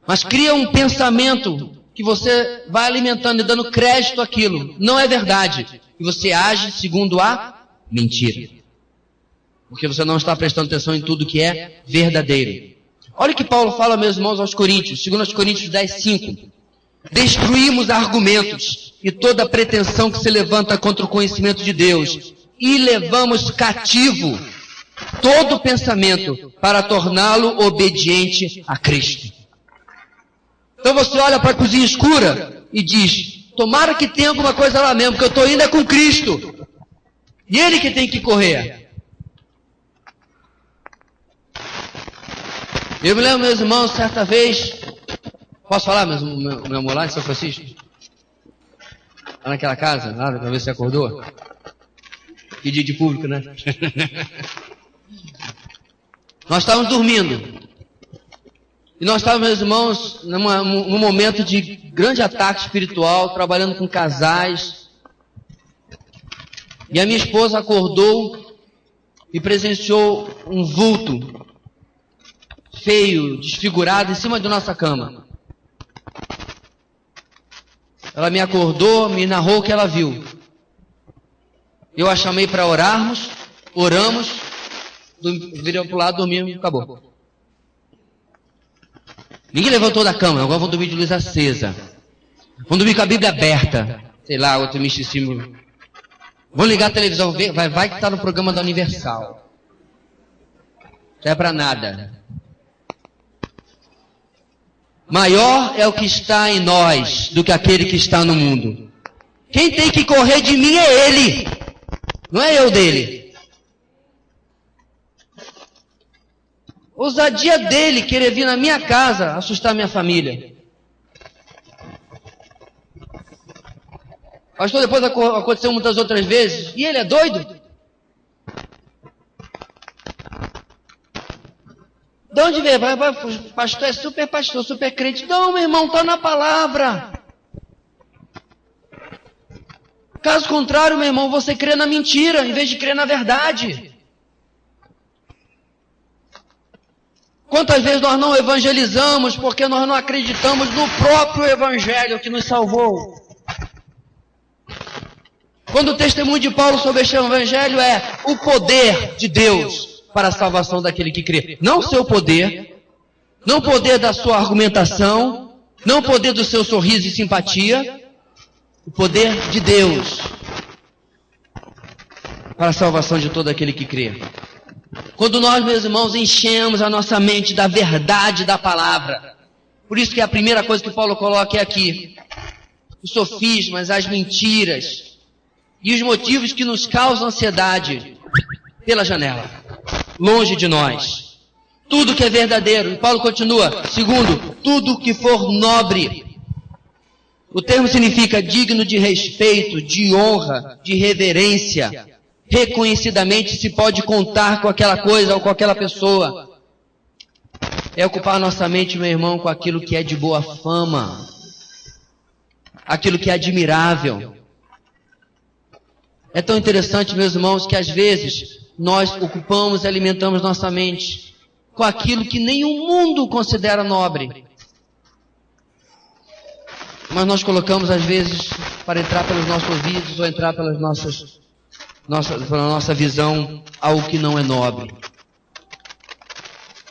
Mas cria um pensamento que você vai alimentando e dando crédito àquilo. Não é verdade. E você age segundo a mentira. Porque você não está prestando atenção em tudo que é verdadeiro. Olha o que Paulo fala, meus irmãos, aos Coríntios. 2 Coríntios 10:5. Destruímos argumentos e toda pretensão que se levanta contra o conhecimento de Deus. E levamos cativo todo pensamento para torná-lo obediente a Cristo. Então você olha para a cozinha escura e diz: tomara que tenha alguma coisa lá mesmo, porque eu estou indo é com Cristo. E Ele que tem que correr. Eu me lembro, meus irmãos, certa vez... Posso falar, meu amor, lá em São Francisco? Lá naquela casa, lá para ver se você acordou? Que dia de público, né? Nós estávamos dormindo. E nós estávamos, meus irmãos, num momento de grande ataque espiritual, trabalhando com casais. E a minha esposa acordou e presenciou um vulto feio, desfigurado, em cima da nossa cama. Ela me acordou, me narrou o que ela viu. Eu a chamei para orarmos, oramos, virei para o lado, dormimos, acabou. Ninguém levantou da cama, agora vão dormir de luz acesa. Vão dormir com a Bíblia aberta. Sei lá, outro misticismo. Vão ligar a televisão, vai que está no programa da Universal. Não é para nada. Maior é o que está em nós do que aquele que está no mundo. Quem tem que correr de mim é Ele, não é eu dele. Ousadia dele querer vir na minha casa assustar minha família. Pastor, depois aconteceu muitas outras vezes. E ele é doido? De onde veio? Pastor é super pastor, super crente. Não, meu irmão, está na palavra. Caso contrário, meu irmão, você crê na mentira em vez de crer na verdade. Quantas vezes nós não evangelizamos porque nós não acreditamos no próprio evangelho que nos salvou? Quando o testemunho de Paulo sobre este evangelho é o poder de Deus para a salvação daquele que crê. Não o seu poder, não o poder da sua argumentação, não o poder do seu sorriso e simpatia, o poder de Deus para a salvação de todo aquele que crê. Quando nós, meus irmãos, enchemos a nossa mente da verdade da palavra, por isso que a primeira coisa que Paulo coloca é aqui, os sofismas, as mentiras e os motivos que nos causam ansiedade pela janela, longe de nós. Tudo que é verdadeiro, e Paulo continua, segundo, tudo que for nobre. O termo significa digno de respeito, de honra, de reverência. Reconhecidamente se pode contar com aquela coisa ou com aquela pessoa. É ocupar nossa mente, meu irmão, com aquilo que é de boa fama, aquilo que é admirável. É tão interessante, meus irmãos, que às vezes nós ocupamos e alimentamos nossa mente com aquilo que nem o mundo considera nobre. Mas nós colocamos, às vezes, para entrar pelos nossos ouvidos ou entrar pela nossa visão, algo que não é nobre.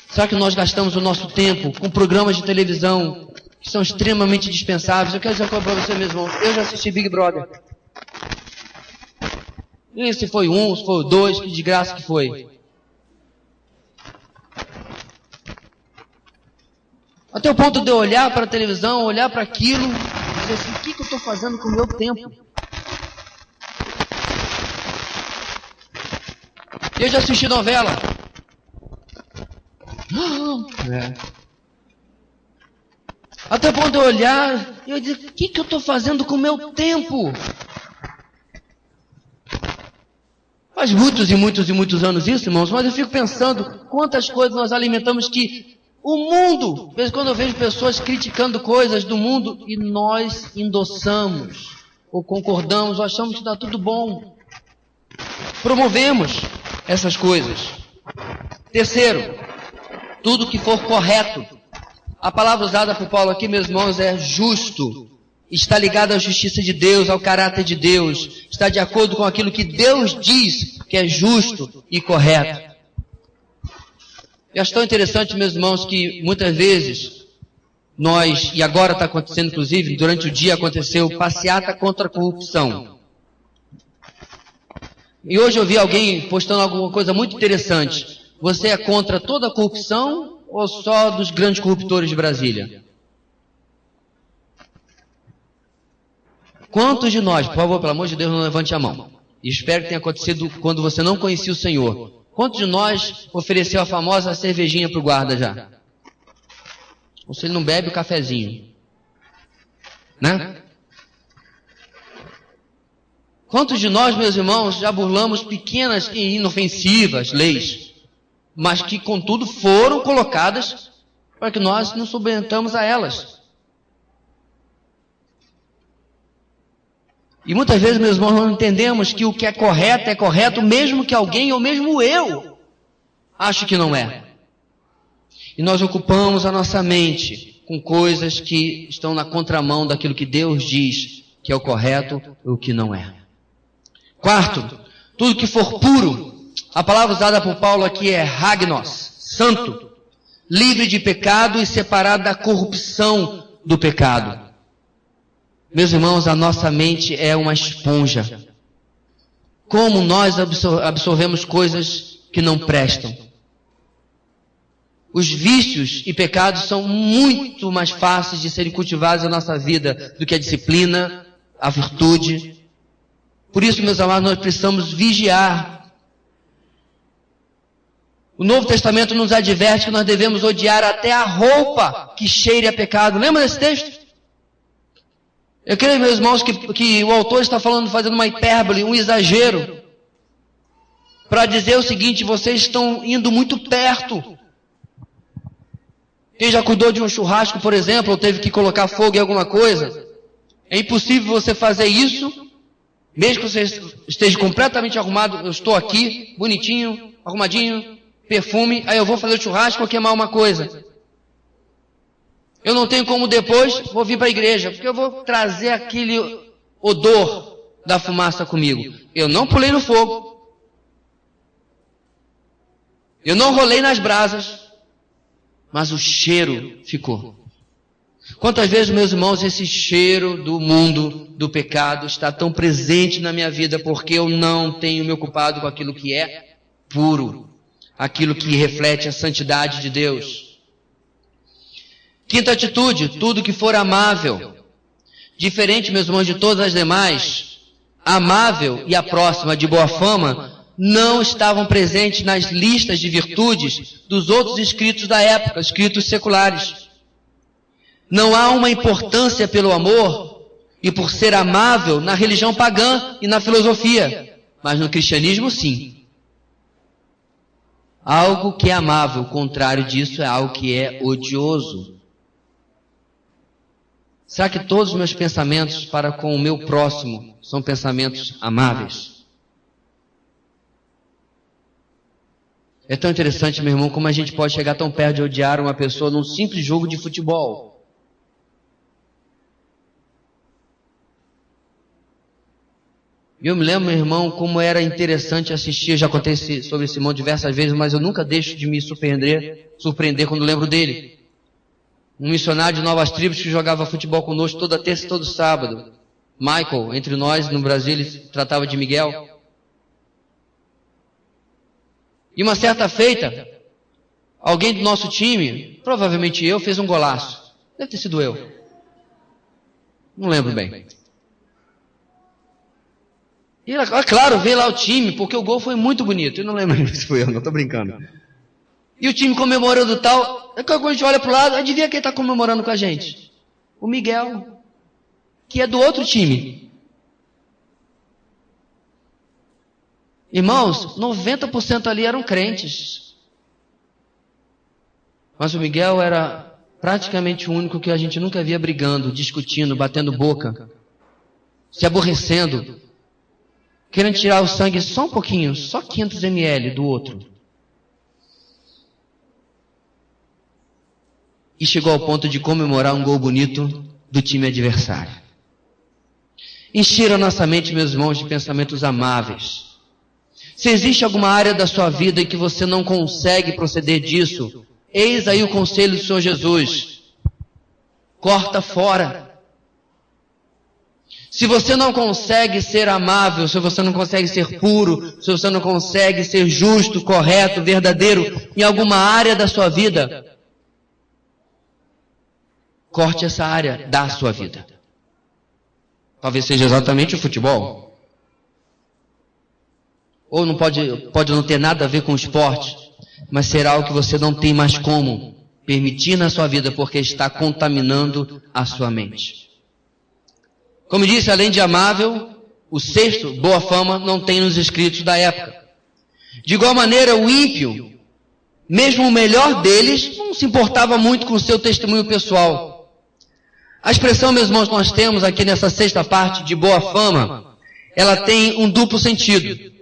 Será que nós gastamos o nosso tempo com programas de televisão que são extremamente dispensáveis? Eu quero dizer para você mesmo, eu já assisti Big Brother. E se foi um, se foi dois, que de graça que foi. Até o ponto de eu olhar para a televisão, olhar para aquilo, e dizer assim, o que eu estou fazendo com o meu tempo? Eu já assisti novela. Até o ponto de eu olhar, e eu dizer, o que eu estou fazendo com o meu tempo? Faz muitos e muitos e muitos anos isso, irmãos, mas eu fico pensando quantas coisas nós alimentamos que o mundo, de vez em quando eu vejo pessoas criticando coisas do mundo e nós endossamos, ou concordamos, ou achamos que está tudo bom. Promovemos essas coisas. Terceiro, tudo que for correto. A palavra usada por Paulo aqui, meus irmãos, é justo. Está ligado à justiça de Deus, ao caráter de Deus. Está de acordo com aquilo que Deus diz que é justo e correto. Eu acho tão interessante, meus irmãos, que muitas vezes nós, e agora está acontecendo inclusive, durante o dia aconteceu, passeata contra a corrupção. E hoje eu vi alguém postando alguma coisa muito interessante. Você é contra toda a corrupção ou só dos grandes corruptores de Brasília? Quantos de nós, por favor, pelo amor de Deus, não levante a mão. E espero que tenha acontecido quando você não conhecia o Senhor. Quantos de nós ofereceu a famosa cervejinha para o guarda já? Ou se ele não bebe o cafezinho? Né? Quantos de nós, meus irmãos, já burlamos pequenas e inofensivas leis, mas que, contudo, foram colocadas para que nós nos submetamos a elas? E muitas vezes, meus irmãos, não entendemos que o que é correto, mesmo que alguém, ou mesmo eu, ache que não é. E nós ocupamos a nossa mente com coisas que estão na contramão daquilo que Deus diz que é o correto e o que não é. Quarto, tudo que for puro. A palavra usada por Paulo aqui é hagnos, santo, livre de pecado e separado da corrupção do pecado. Meus irmãos, a nossa mente é uma esponja. Como nós absorvemos coisas que não prestam. Os vícios e pecados são muito mais fáceis de serem cultivados na nossa vida do que a disciplina, a virtude. Por isso, meus amados, nós precisamos vigiar. O Novo Testamento nos adverte que nós devemos odiar até a roupa que cheire a pecado. Lembra desse texto? Eu creio, meus irmãos, que o autor está falando, fazendo uma hipérbole, um exagero, para dizer o seguinte: vocês estão indo muito perto. Quem já cuidou de um churrasco, por exemplo, ou teve que colocar fogo em alguma coisa, é impossível você fazer isso, mesmo que você esteja completamente arrumado. Eu estou aqui, bonitinho, arrumadinho, perfume, aí eu vou fazer o churrasco ou queimar uma coisa. Eu não tenho como depois, vou vir para a igreja, porque eu vou trazer aquele odor da fumaça comigo. Eu não pulei no fogo. Eu não rolei nas brasas. Mas o cheiro ficou. Quantas vezes, meus irmãos, esse cheiro do mundo, do pecado, está tão presente na minha vida porque eu não tenho me ocupado com aquilo que é puro, aquilo que reflete a santidade de Deus. Quinta atitude: tudo que for amável. Diferente, meus irmãos, de todas as demais, amável e a próxima, de boa fama, não estavam presentes nas listas de virtudes dos outros escritos da época, escritos seculares. Não há uma importância pelo amor e por ser amável na religião pagã e na filosofia, mas no cristianismo sim. Algo que é amável, o contrário disso é algo que é odioso. Será que todos os meus pensamentos para com o meu próximo são pensamentos amáveis? É tão interessante, meu irmão, como a gente pode chegar tão perto de odiar uma pessoa num simples jogo de futebol. Eu me lembro, meu irmão, como era interessante assistir. Eu já contei sobre esse irmão diversas vezes, mas eu nunca deixo de me surpreender quando lembro dele. Um missionário de Novas Tribos que jogava futebol conosco toda terça e todo sábado. Michael, entre nós, no Brasil, ele tratava de Miguel. E uma certa feita, alguém do nosso time, provavelmente eu, fez um golaço. Deve ter sido eu. Não lembro bem. E, claro, veio lá o time, porque o gol foi muito bonito. Eu não lembro se foi eu, não estou brincando. E o time comemorando tal. Quando a gente olha para o lado, adivinha quem está comemorando com a gente? O Miguel, que é do outro time. Irmãos, 90% ali eram crentes. Mas o Miguel era praticamente o único que a gente nunca via brigando, discutindo, batendo boca, se aborrecendo, querendo tirar o sangue só um pouquinho, só 500 ml do outro. E chegou ao ponto de comemorar um gol bonito do time adversário. Encheram a nossa mente, meus irmãos, de pensamentos amáveis. Se existe alguma área da sua vida em que você não consegue proceder disso, eis aí o conselho do Senhor Jesus: corta fora. Se você não consegue ser amável, se você não consegue ser puro, se você não consegue ser justo, correto, verdadeiro em alguma área da sua vida, corte essa área da sua vida. Talvez seja exatamente o futebol. Ou não pode não ter nada a ver com o esporte, mas será algo que você não tem mais como permitir na sua vida, porque está contaminando a sua mente. Como disse, além de amável, o sexto, boa fama, não tem nos escritos da época. De igual maneira, o ímpio, mesmo o melhor deles, não se importava muito com o seu testemunho pessoal. A expressão, meus irmãos, que nós temos aqui nessa sexta parte de boa fama, ela tem um duplo sentido.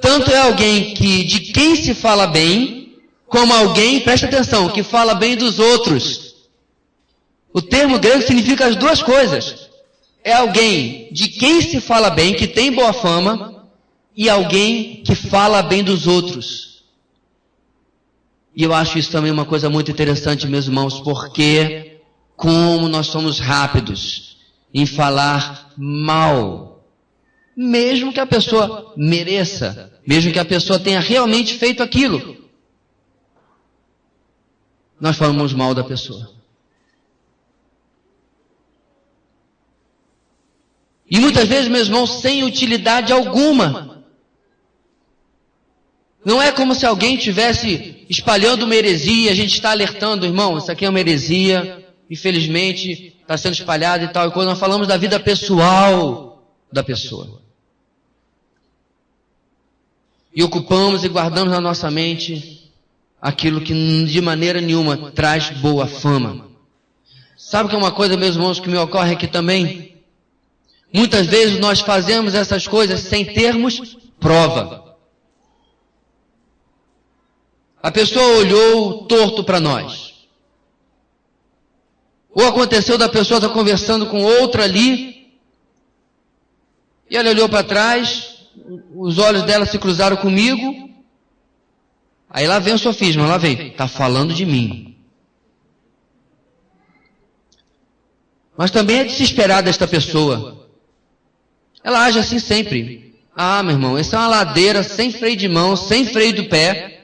Tanto é alguém de quem se fala bem, como alguém, presta atenção, que fala bem dos outros. O termo grego significa as duas coisas. É alguém de quem se fala bem, que tem boa fama, e alguém que fala bem dos outros. E eu acho isso também uma coisa muito interessante, meus irmãos, porque como nós somos rápidos em falar mal, mesmo que a pessoa mereça, mesmo que a pessoa tenha realmente feito aquilo, nós falamos mal da pessoa. E muitas vezes, meus irmãos, sem utilidade alguma. Não é como se alguém estivesse espalhando uma heresia, a gente está alertando, irmão, isso aqui é uma heresia, infelizmente está sendo espalhado e tal. E quando nós falamos da vida pessoal da pessoa. E ocupamos e guardamos na nossa mente aquilo que de maneira nenhuma traz boa fama. Sabe que é uma coisa, meus irmãos, que me ocorre aqui também? Muitas vezes nós fazemos essas coisas sem termos prova. A pessoa olhou torto para nós. Ou aconteceu da pessoa estar conversando com outra ali, e ela olhou para trás, os olhos dela se cruzaram comigo, aí lá vem o sofisma, lá vem, está falando de mim. Mas também é de se esperar desta pessoa. Ela age assim sempre. Ah, meu irmão, essa é uma ladeira sem freio de mão, sem freio do pé,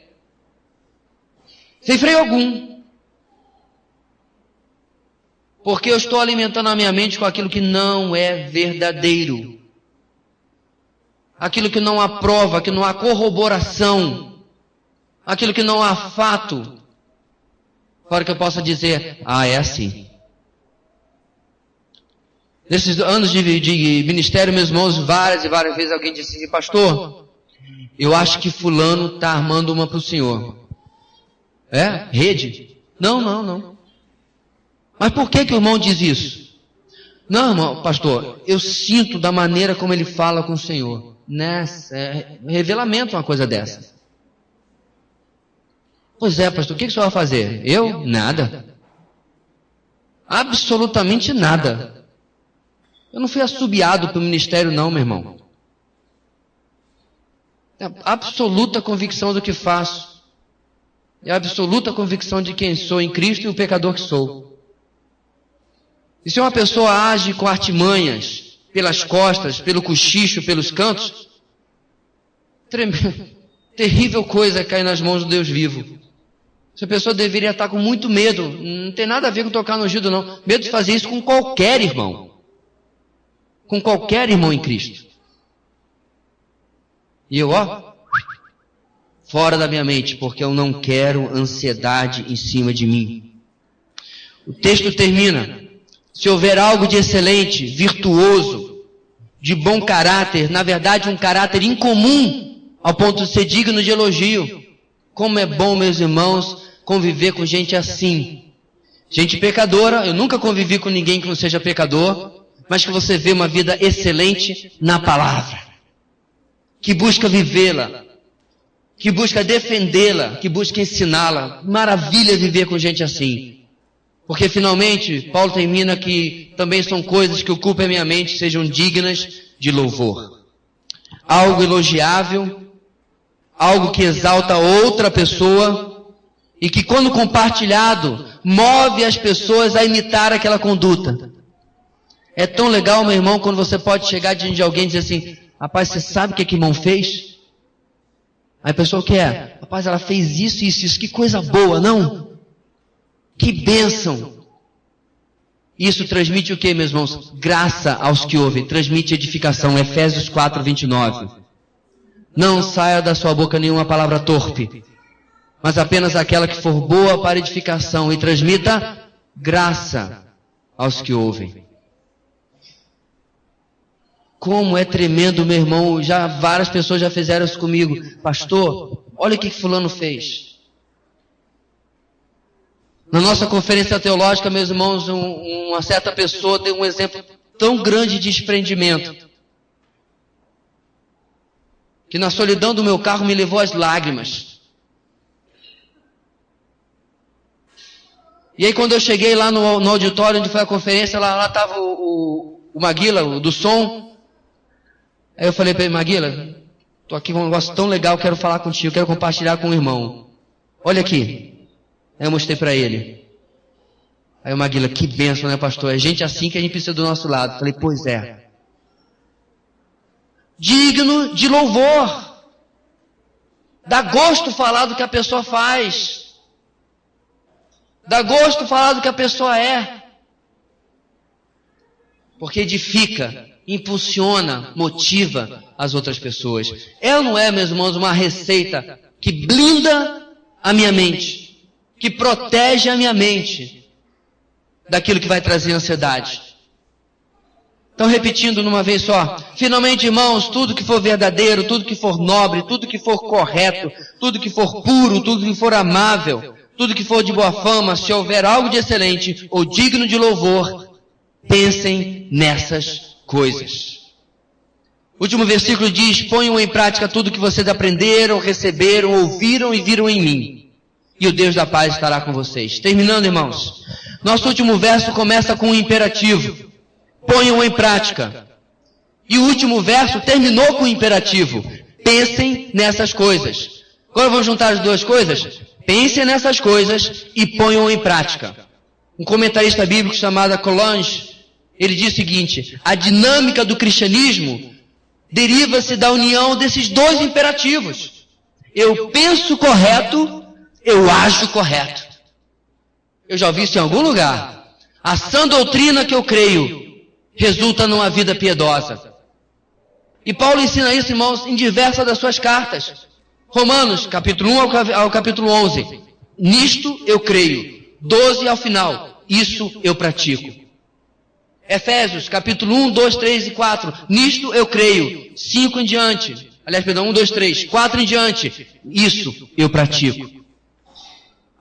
sem freio algum. Porque eu estou alimentando a minha mente com aquilo que não é verdadeiro. Aquilo que não há prova, que não há corroboração. Aquilo que não há fato. Para que eu possa dizer, ah, é assim. Nesses anos de ministério, meus irmãos, várias e várias vezes alguém disse assim, pastor, eu acho que fulano está armando uma para o senhor. É? Rede? Não. Mas por que o irmão diz isso? Não, irmão, pastor, eu sinto da maneira como ele fala com o Senhor. É revelamento uma coisa dessa. Pois é, pastor, o que o senhor vai fazer? Eu? Nada. Absolutamente nada. Eu não fui assobiado pelo ministério não, meu irmão. É absoluta convicção do que faço. É a absoluta convicção de quem sou em Cristo e o pecador que sou. E se uma pessoa age com artimanhas, pelas costas, pelo cochicho, pelos cantos, terrível coisa é cair nas mãos do Deus vivo. Essa pessoa deveria estar com muito medo, não tem nada a ver com tocar no ungido não, medo de fazer isso com qualquer irmão. Com qualquer irmão em Cristo. E eu, fora da minha mente, porque eu não quero ansiedade em cima de mim. O texto termina, se houver algo de excelente, virtuoso, de bom caráter, na verdade um caráter incomum, ao ponto de ser digno de elogio. Como é bom, meus irmãos, conviver com gente assim. Gente pecadora, eu nunca convivi com ninguém que não seja pecador, mas que você vê uma vida excelente na palavra, que busca vivê-la, que busca defendê-la, que busca ensiná-la. Maravilha viver com gente assim. Porque finalmente, Paulo termina que também são coisas que ocupem a minha mente, sejam dignas de louvor. Algo elogiável, algo que exalta outra pessoa e que quando compartilhado, move as pessoas a imitar aquela conduta. É tão legal, meu irmão, quando você pode chegar diante de alguém e dizer assim, rapaz, você sabe o que irmão fez? Aí a pessoa, o que é? Rapaz, ela fez isso, que coisa boa, não? Que bênção! Isso transmite o que, meus irmãos? Graça aos que ouvem, transmite edificação. Efésios 4, 29. Não saia da sua boca nenhuma palavra torpe, mas apenas aquela que for boa para edificação e transmita graça aos que ouvem. Como é tremendo, meu irmão, várias pessoas já fizeram isso comigo. Pastor, olha o que fulano fez. Na nossa conferência teológica, meus irmãos, uma certa pessoa deu um exemplo tão grande de desprendimento, que na solidão do meu carro me levou às lágrimas. E aí quando eu cheguei lá no auditório onde foi a conferência, lá estava o Maguila, o do som. Aí eu falei para ele, Maguila, estou aqui com um negócio tão legal, quero falar contigo, quero compartilhar com o irmão. Olha aqui. Aí eu mostrei para ele. Aí o Maguila, que bênção, né, pastor? É gente assim que a gente precisa do nosso lado. Falei, pois é. Digno de louvor. Dá gosto falar do que a pessoa faz. Dá gosto falar do que a pessoa é. Porque edifica, impulsiona, motiva as outras pessoas. Ela não é, meus irmãos, uma receita que blinda a minha mente, que protege a minha mente daquilo que vai trazer ansiedade. Então, repetindo numa vez só, finalmente, irmãos, tudo que for verdadeiro, tudo que for nobre, tudo que for correto, tudo que for puro, tudo que for amável, tudo que for de boa fama, se houver algo de excelente ou digno de louvor, pensem nessas coisas. O último versículo diz, ponham em prática tudo que vocês aprenderam, receberam, ouviram e viram em mim. E o Deus da paz estará com vocês. Terminando, irmãos, nosso último verso começa com um imperativo. Ponham em prática. E o último verso terminou com o imperativo. Pensem nessas coisas. Agora vamos juntar as duas coisas? Pensem nessas coisas e ponham em prática. Um comentarista bíblico chamado Colange, ele diz o seguinte, a dinâmica do cristianismo deriva-se da união desses dois imperativos. Eu penso correto, eu ajo correto. Eu já ouvi isso em algum lugar. A sã doutrina que eu creio resulta numa vida piedosa. E Paulo ensina isso, irmãos, em diversas das suas cartas. Romanos, capítulo 1 ao capítulo 11. Nisto eu creio. 12 ao final. Isso eu pratico. Efésios, capítulo 1, 2, 3 e 4. Nisto eu creio. 5 em diante. Aliás, perdão, 1, 2, 3. 4 em diante. Isso eu pratico.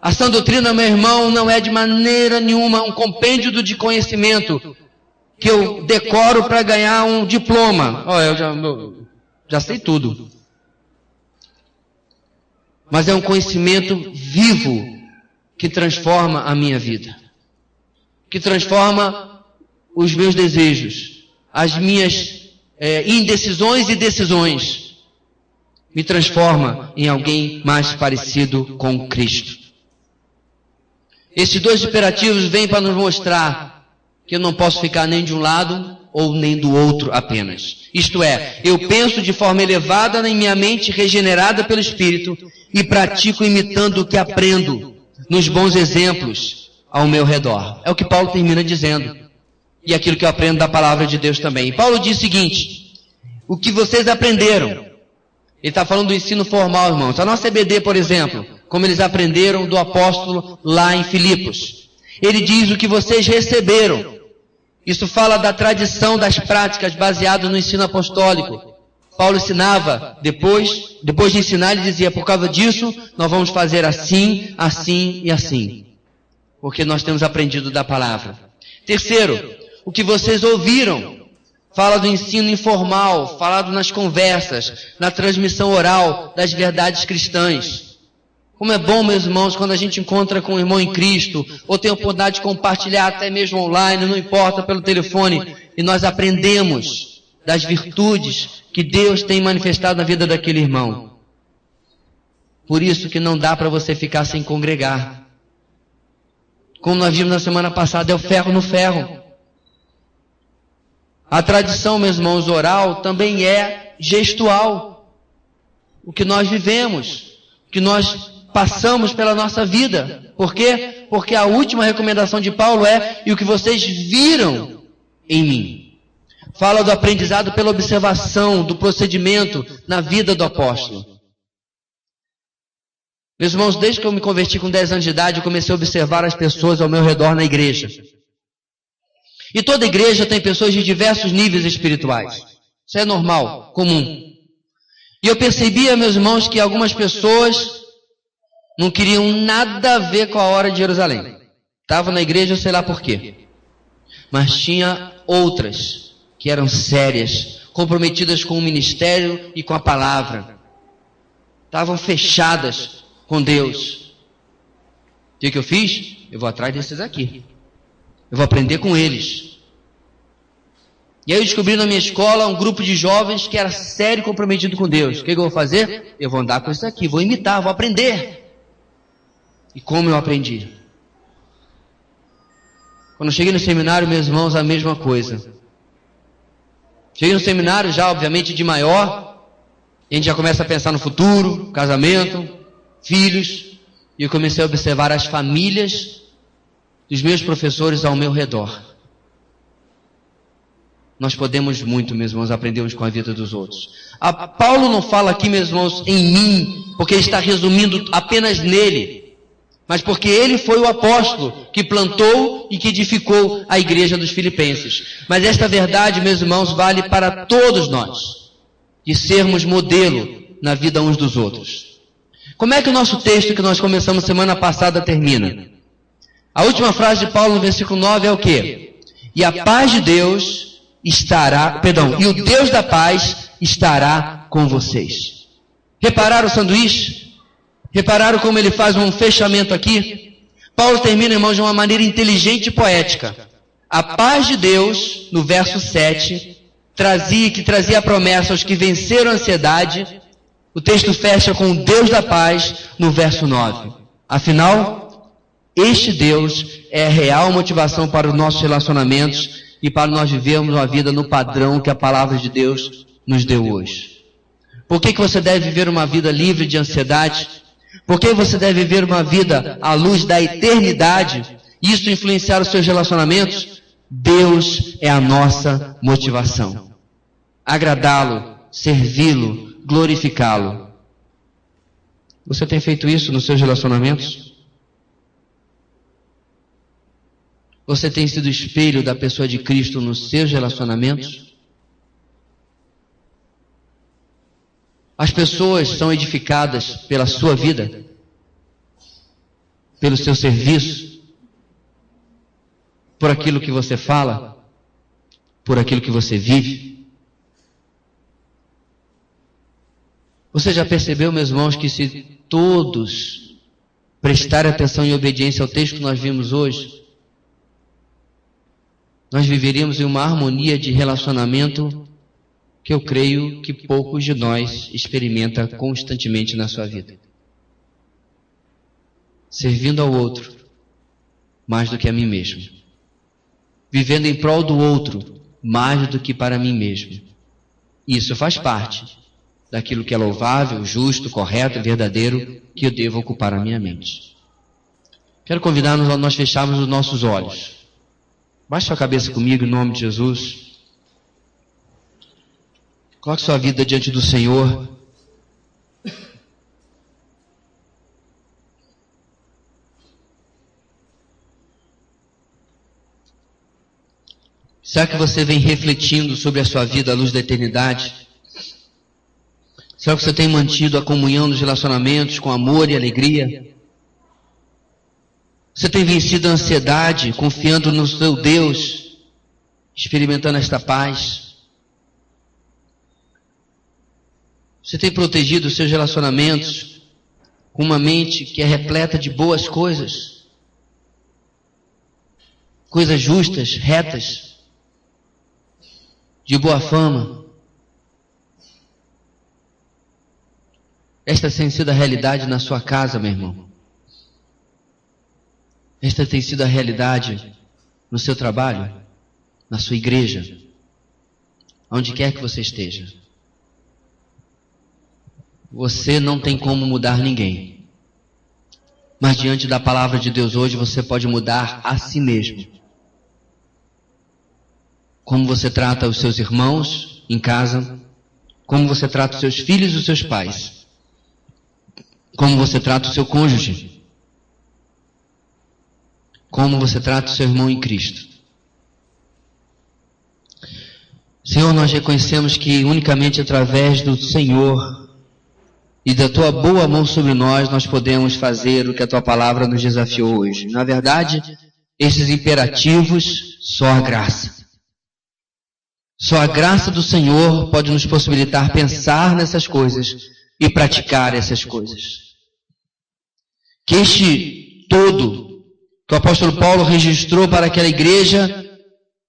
A sã doutrina, meu irmão, não é de maneira nenhuma um compêndio de conhecimento que eu decoro para ganhar um diploma. Eu já sei tudo. Mas é um conhecimento vivo que transforma a minha vida. Que transforma os meus desejos, as minhas indecisões e decisões. Me transforma em alguém mais parecido com Cristo. Esses dois imperativos vêm para nos mostrar que eu não posso ficar nem de um lado ou nem do outro apenas. Isto é, eu penso de forma elevada em minha mente regenerada pelo Espírito e pratico imitando o que aprendo nos bons exemplos ao meu redor. É o que Paulo termina dizendo. E aquilo que eu aprendo da palavra de Deus também. E Paulo diz o seguinte, o que vocês aprenderam. Ele está falando do ensino formal, irmãos. A nossa EBD, por exemplo, como eles aprenderam do apóstolo lá em Filipos. Ele diz o que vocês receberam. Isso fala da tradição das práticas baseado no ensino apostólico. Paulo ensinava, depois de ensinar, ele dizia, por causa disso, nós vamos fazer assim, assim e assim. Porque nós temos aprendido da palavra. Terceiro, o que vocês ouviram. Fala do ensino informal, falado nas conversas, na transmissão oral das verdades cristãs. Como é bom, meus irmãos, quando a gente encontra com um irmão em Cristo, ou tem a oportunidade de compartilhar até mesmo online, não importa, pelo telefone, e nós aprendemos das virtudes que Deus tem manifestado na vida daquele irmão. Por isso que não dá para você ficar sem congregar. Como nós vimos na semana passada, é o ferro no ferro. A tradição, meus irmãos, oral também é gestual. O que nós vivemos, o que nós passamos pela nossa vida. Por quê? Porque a última recomendação de Paulo é, e o que vocês viram em mim. Fala do aprendizado pela observação, do procedimento na vida do apóstolo. Meus irmãos, desde que eu me converti com 10 anos de idade, eu comecei a observar as pessoas ao meu redor na igreja. E toda igreja tem pessoas de diversos níveis espirituais. Isso é normal, comum. E eu percebia, meus irmãos, que algumas pessoas não queriam nada a ver com a hora de Jerusalém. Estavam na igreja, sei lá por quê. Mas tinha outras que eram sérias, comprometidas com o ministério e com a palavra. Estavam fechadas com Deus. O que eu fiz? Eu vou atrás desses aqui. Eu vou aprender com eles. E aí eu descobri na minha escola um grupo de jovens que era sério e comprometido com Deus. O que eu vou fazer? Eu vou andar com isso aqui, vou imitar, vou aprender. E como eu aprendi? Quando eu cheguei no seminário, meus irmãos, a mesma coisa. Cheguei no seminário já, obviamente, de maior, e a gente já começa a pensar no futuro, casamento, filhos, e eu comecei a observar as famílias dos meus professores ao meu redor. nós podemos muito, meus irmãos, aprendermos com a vida dos outros. Paulo não fala aqui, meus irmãos, em mim, porque ele está resumindo apenas nele, mas porque ele foi o apóstolo que plantou e que edificou a igreja dos Filipenses. Mas esta verdade, meus irmãos, vale para todos nós, de sermos modelo na vida uns dos outros. Como é que o nosso texto que nós começamos semana passada termina? A última frase de Paulo no versículo 9 é o quê? E a paz de Deus e o Deus da paz estará com vocês. Repararam o sanduíche? Repararam como ele faz um fechamento aqui? Paulo termina, irmãos, de uma maneira inteligente e poética. A paz de Deus, no verso 7, que trazia a promessa aos que venceram a ansiedade. O texto fecha com o Deus da paz no verso 9. Afinal, este Deus é a real motivação para os nossos relacionamentos e para nós vivermos uma vida no padrão que a palavra de Deus nos deu hoje. Por que você deve viver uma vida livre de ansiedade? Por que você deve viver uma vida à luz da eternidade? Isso influenciar os seus relacionamentos? Deus é a nossa motivação. Agradá-lo, servi-lo, glorificá-lo. Você tem feito isso nos seus relacionamentos? Você tem sido espelho da pessoa de Cristo nos seus relacionamentos? As pessoas são edificadas pela sua vida, pelo seu serviço, por aquilo que você fala, por aquilo que você vive. Você já percebeu, meus irmãos, que se todos prestarem atenção e obediência ao texto que nós vimos hoje, nós viveríamos em uma harmonia de relacionamento que eu creio que poucos de nós experimentam constantemente na sua vida. Servindo ao outro mais do que a mim mesmo. Vivendo em prol do outro mais do que para mim mesmo. Isso faz parte daquilo que é louvável, justo, correto e verdadeiro que eu devo ocupar a minha mente. Quero convidar-nos a nós fecharmos os nossos olhos. Baixe sua cabeça comigo em nome de Jesus. Coloque sua vida diante do Senhor. Será que você vem refletindo sobre a sua vida à luz da eternidade? Será que você tem mantido a comunhão dos relacionamentos com amor e alegria? Você tem vencido a ansiedade, confiando no seu Deus, experimentando esta paz? Você tem protegido os seus relacionamentos com uma mente que é repleta de boas coisas? Coisas justas, retas, de boa fama? Esta tem sido a realidade na sua casa, meu irmão. Esta tem sido a realidade no seu trabalho, na sua igreja, onde quer que você esteja. Você não tem como mudar ninguém. Mas diante da palavra de Deus hoje, você pode mudar a si mesmo. Como você trata os seus irmãos em casa, como você trata os seus filhos e os seus pais. Como você trata o seu cônjuge. Como você trata o seu irmão em Cristo. Senhor, nós reconhecemos que unicamente através do Senhor e da Tua boa mão sobre nós podemos fazer o que a Tua palavra nos desafiou hoje. Na verdade, esses imperativos, só a graça. Só a graça do Senhor pode nos possibilitar pensar nessas coisas e praticar essas coisas. Que este todo que o apóstolo Paulo registrou para aquela igreja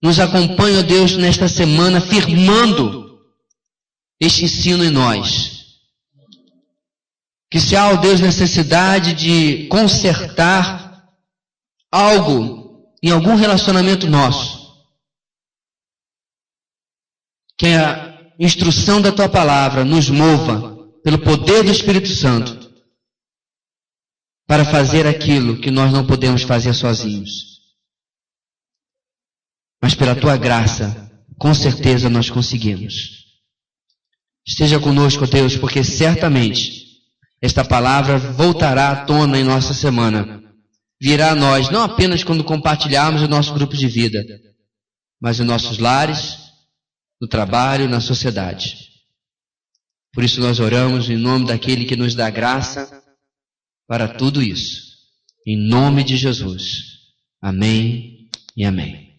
nos acompanhe, ó Deus, nesta semana, firmando este ensino em nós. Que se há, ó Deus, necessidade de consertar algo em algum relacionamento nosso, que a instrução da Tua palavra nos mova pelo poder do Espírito Santo para fazer aquilo que nós não podemos fazer sozinhos. Mas pela Tua graça, com certeza nós conseguimos. Esteja conosco, Deus, porque certamente esta palavra voltará à tona em nossa semana. Virá a nós, não apenas quando compartilharmos o nosso grupo de vida, mas nos nossos lares, no trabalho, na sociedade. Por isso nós oramos em nome daquele que nos dá graça para tudo isso. Em nome de Jesus. Amém e amém.